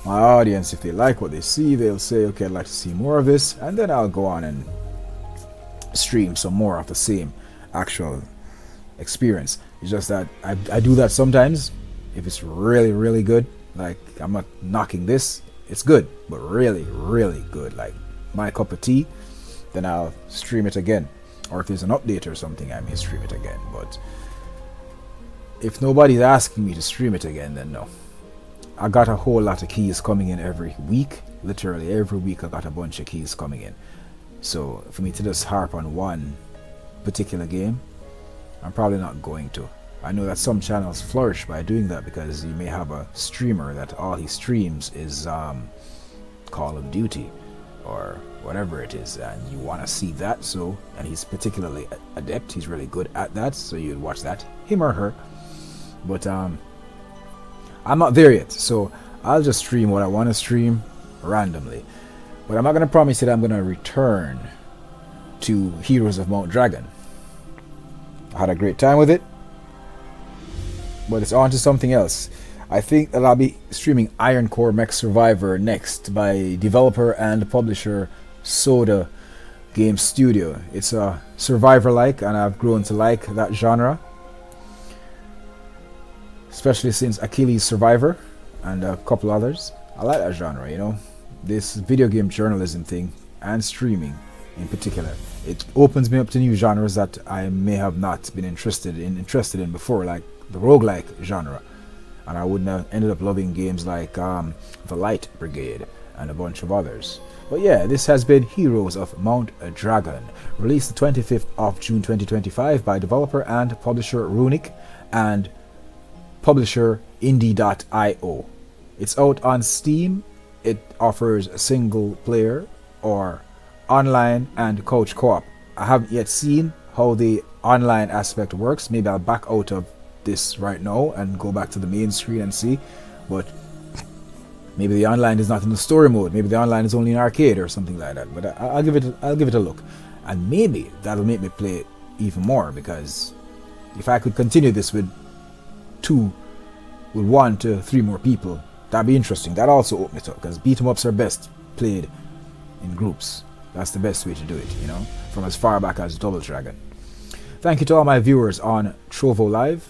my audience, if they like what they see, they'll say, okay, I'd like to see more of this, and then I'll go on and stream some more of the same actual experience. It's just that I do that sometimes if it's really, really good. Like, I'm not knocking this, it's good, but really, really good, like my cup of tea. Then I'll stream it again, or if there's an update or something, I may stream it again. But if nobody's asking me to stream it again, then no. I got a whole lot of keys coming in every week. Literally every week I got a bunch of keys coming in. So for me to just harp on one particular game, I'm probably not going to. I know that some channels flourish by doing that, because you may have a streamer that all he streams is Call of Duty or whatever it is, and you want to see that, so, and he's particularly adept, he's really good at that, so you'd watch that, him or her. But I'm not there yet, so I'll just stream what I want to stream randomly. But I'm not going to promise that I'm going to return to Heroes of Mount Dragon. I had a great time with it, but it's on to something else. I think that I'll be streaming Iron Core Mech Survivor next, by developer and publisher Soda Game Studio. It's a survivor-like, and I've grown to like that genre, especially since Achilles Survivor and a couple others. I like that genre, you know. This video game journalism thing, and streaming in particular, it opens me up to new genres that I may have not been interested in before, like the roguelike genre. And I wouldn't have ended up loving games like The Light Brigade and a bunch of others. But yeah, this has been Heroes of Mount Dragon, released the 25th of June 2025 by developer and publisher Runic and publisher Indie.io. It's out on Steam. It offers single player or online and couch co-op. I haven't yet seen how the online aspect works. Maybe I'll back out of this right now and go back to the main screen and see, but maybe the online is not in the story mode. Maybe the online is only in arcade or something like that. But I'll give it a look, and maybe that'll make me play it even more, because if I could continue this with 1 to 3 more people, that'd be interesting. That also open it up, because beat 'em ups are best played in groups. That's the best way to do it, from as far back as Double Dragon. Thank you to all my viewers on Trovo Live,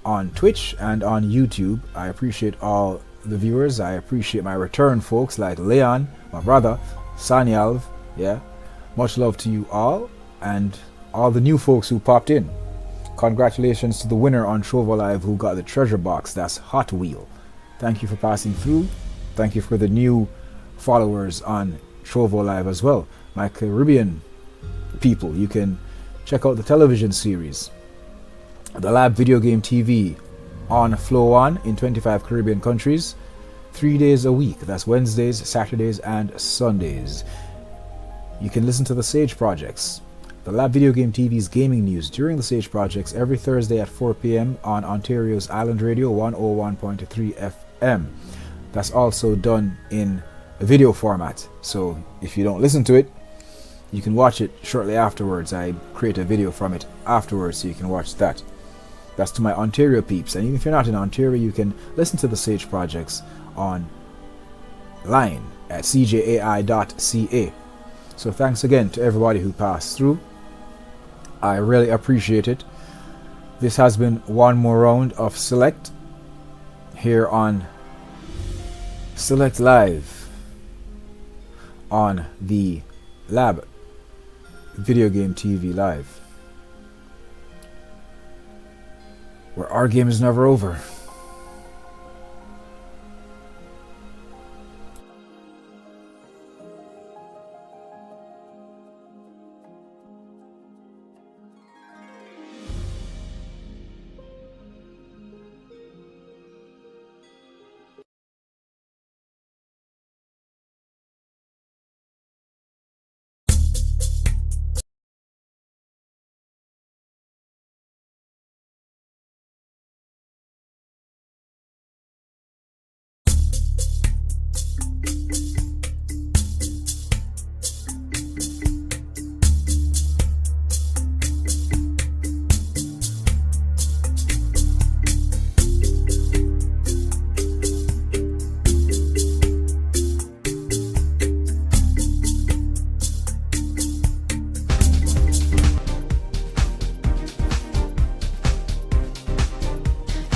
on Twitch, and on YouTube. I appreciate all the viewers. I appreciate my return folks like Leon, my brother, Sanyalv. Much love to you all, and all the new folks who popped in. Congratulations to the winner on Trovo Live who got the treasure box. That's Hot Wheel. Thank you for passing through. Thank you for the new followers on Trovo Live as well. My Caribbean people, you can check out the television series, The Lab Video Game TV, on Flow One in 25 Caribbean countries, 3 days a week. That's Wednesdays, Saturdays, and Sundays. You can listen to the Sage Projects, the Lab Video Game TV's gaming news during the Sage Projects every Thursday at 4 p.m. on Ontario's Island Radio 101.3 FM. That's also done in a video format, so if you don't listen to it, you can watch it shortly afterwards. I create a video from it afterwards, so you can watch that. That's to my Ontario peeps. And even if you're not in Ontario, you can listen to the Sage Projects online at cjai.ca. So thanks again to everybody who passed through. I really appreciate it. This has been one more round of Select here on Select Live on the Lab Video Game TV Live, where our game is never over.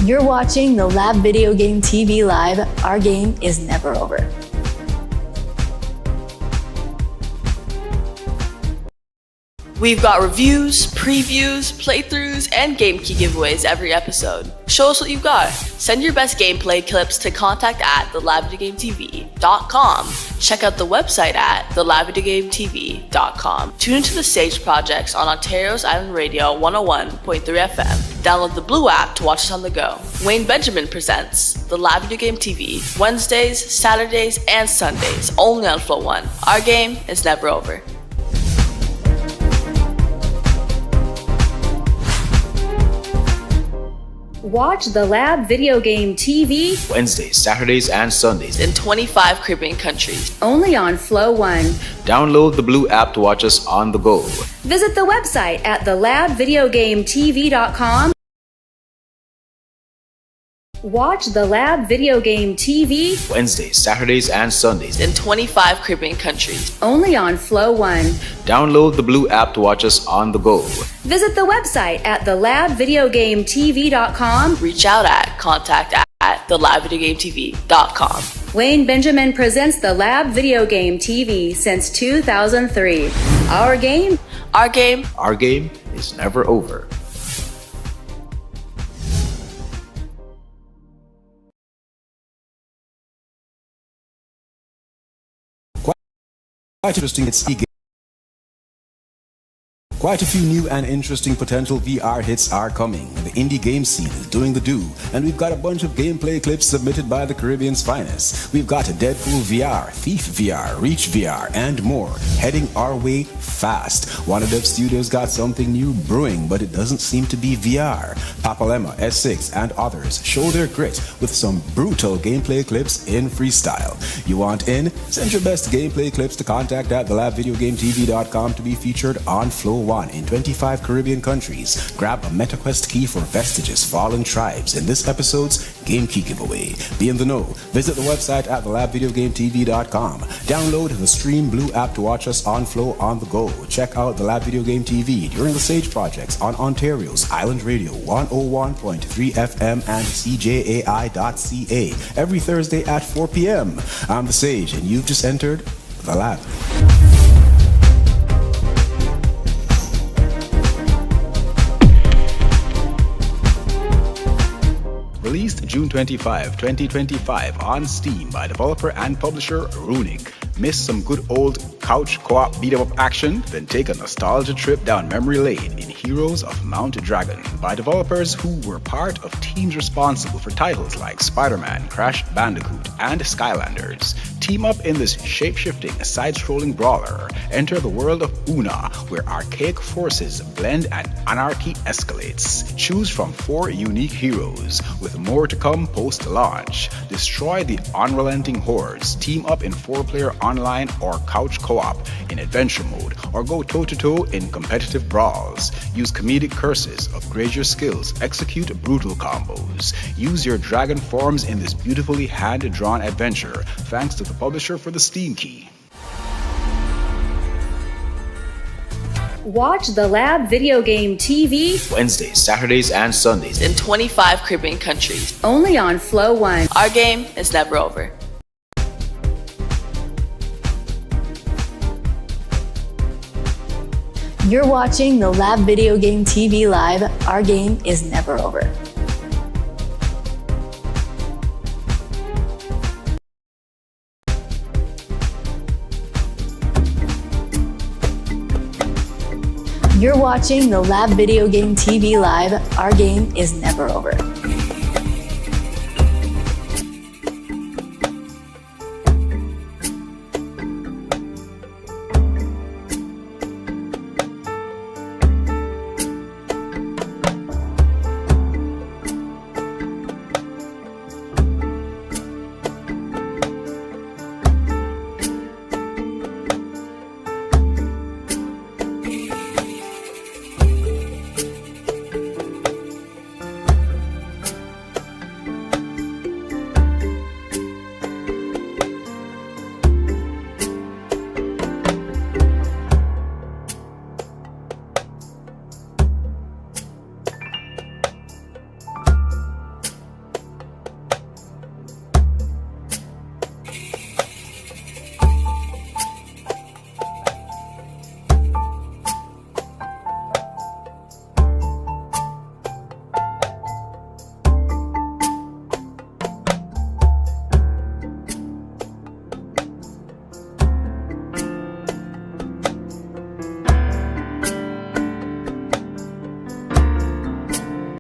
You're watching the Lab Video Game TV Live. Our game is never over. We've got reviews, previews, playthroughs, and game key giveaways every episode. Show us what you've got. Send your best gameplay clips to contact@thelabvideogametv.com. Check out the website at thelabvideogametv.com. Tune into the Sage Projects on Ontario's Island Radio 101.3 FM. Download the Blue app to watch us on the go. Wayne Benjamin presents the Lab Video Game TV, Wednesdays, Saturdays, and Sundays, only on Flow One. Our game is never over. Watch the Lab Video Game TV Wednesdays, Saturdays, and Sundays in 25 Caribbean countries, only on Flow One. Download the Blue app to watch us on the go. Visit the website at thelabvideogametv.com. Watch the Lab Video Game TV Wednesdays, Saturdays, and Sundays in 25 Caribbean countries, only on Flow One. Download the Blue app to watch us on the go. Visit the website at thelabvideogametv.com. Reach out at contact@thelabvideogametv.com. Wayne Benjamin presents the Lab Video Game TV since 2003. Our game is never over. Quite interesting. Quite a few new and interesting potential VR hits are coming. The indie game scene is doing the do, and we've got a bunch of gameplay clips submitted by the Caribbean's finest. We've got Deadpool VR, Thief VR, Reach VR, and more heading our way fast. Wanadev Studios got something new brewing, but it doesn't seem to be VR. Papalema, S6, and others show their grit with some brutal gameplay clips in freestyle. You want in? Send your best gameplay clips to contact at thelabvideogametv.com to be featured on Flow 1 in 25 Caribbean countries. Grab a MetaQuest key for Vestiges Fallen Tribes in this episode's Game Key giveaway. Be in the know. Visit the website at thelabvideogametv.com. Download the Stream Blue app to watch us on Flow on the go. Check out the Lab Video Game TV during the Sage projects on Ontario's Island Radio 101.3 FM and CJAI.ca every Thursday at 4 p.m. I'm the Sage, and you've just entered the Lab. Released June 25, 2025 on Steam by developer and publisher Runic. Miss some good old couch co-op beat-em-up action? Then take a nostalgia trip down memory lane in Heroes of Mount Dragon by developers who were part of teams responsible for titles like Spider-Man, Crash Bandicoot, and Skylanders. Team up in this shape-shifting, side-scrolling brawler. Enter the world of Una, where archaic forces blend and anarchy escalates. Choose from 4 unique heroes, with more to come post-launch. Destroy the unrelenting hordes. Team up in 4-player online or couch co-op in adventure mode, or go toe-to-toe in competitive brawls. Use comedic curses, upgrade your skills, execute brutal combos. Use your dragon forms in this beautifully hand-drawn adventure, thanks to the publisher for the Steam key. Watch the Lab Video Game TV Wednesdays, Saturdays, and Sundays in 25 Caribbean countries. only on Flow 1. Our game is never over. You're watching the Lab Video Game TV Live. Our game is never over. You're watching the Lab Video Game TV Live. Our game is never over.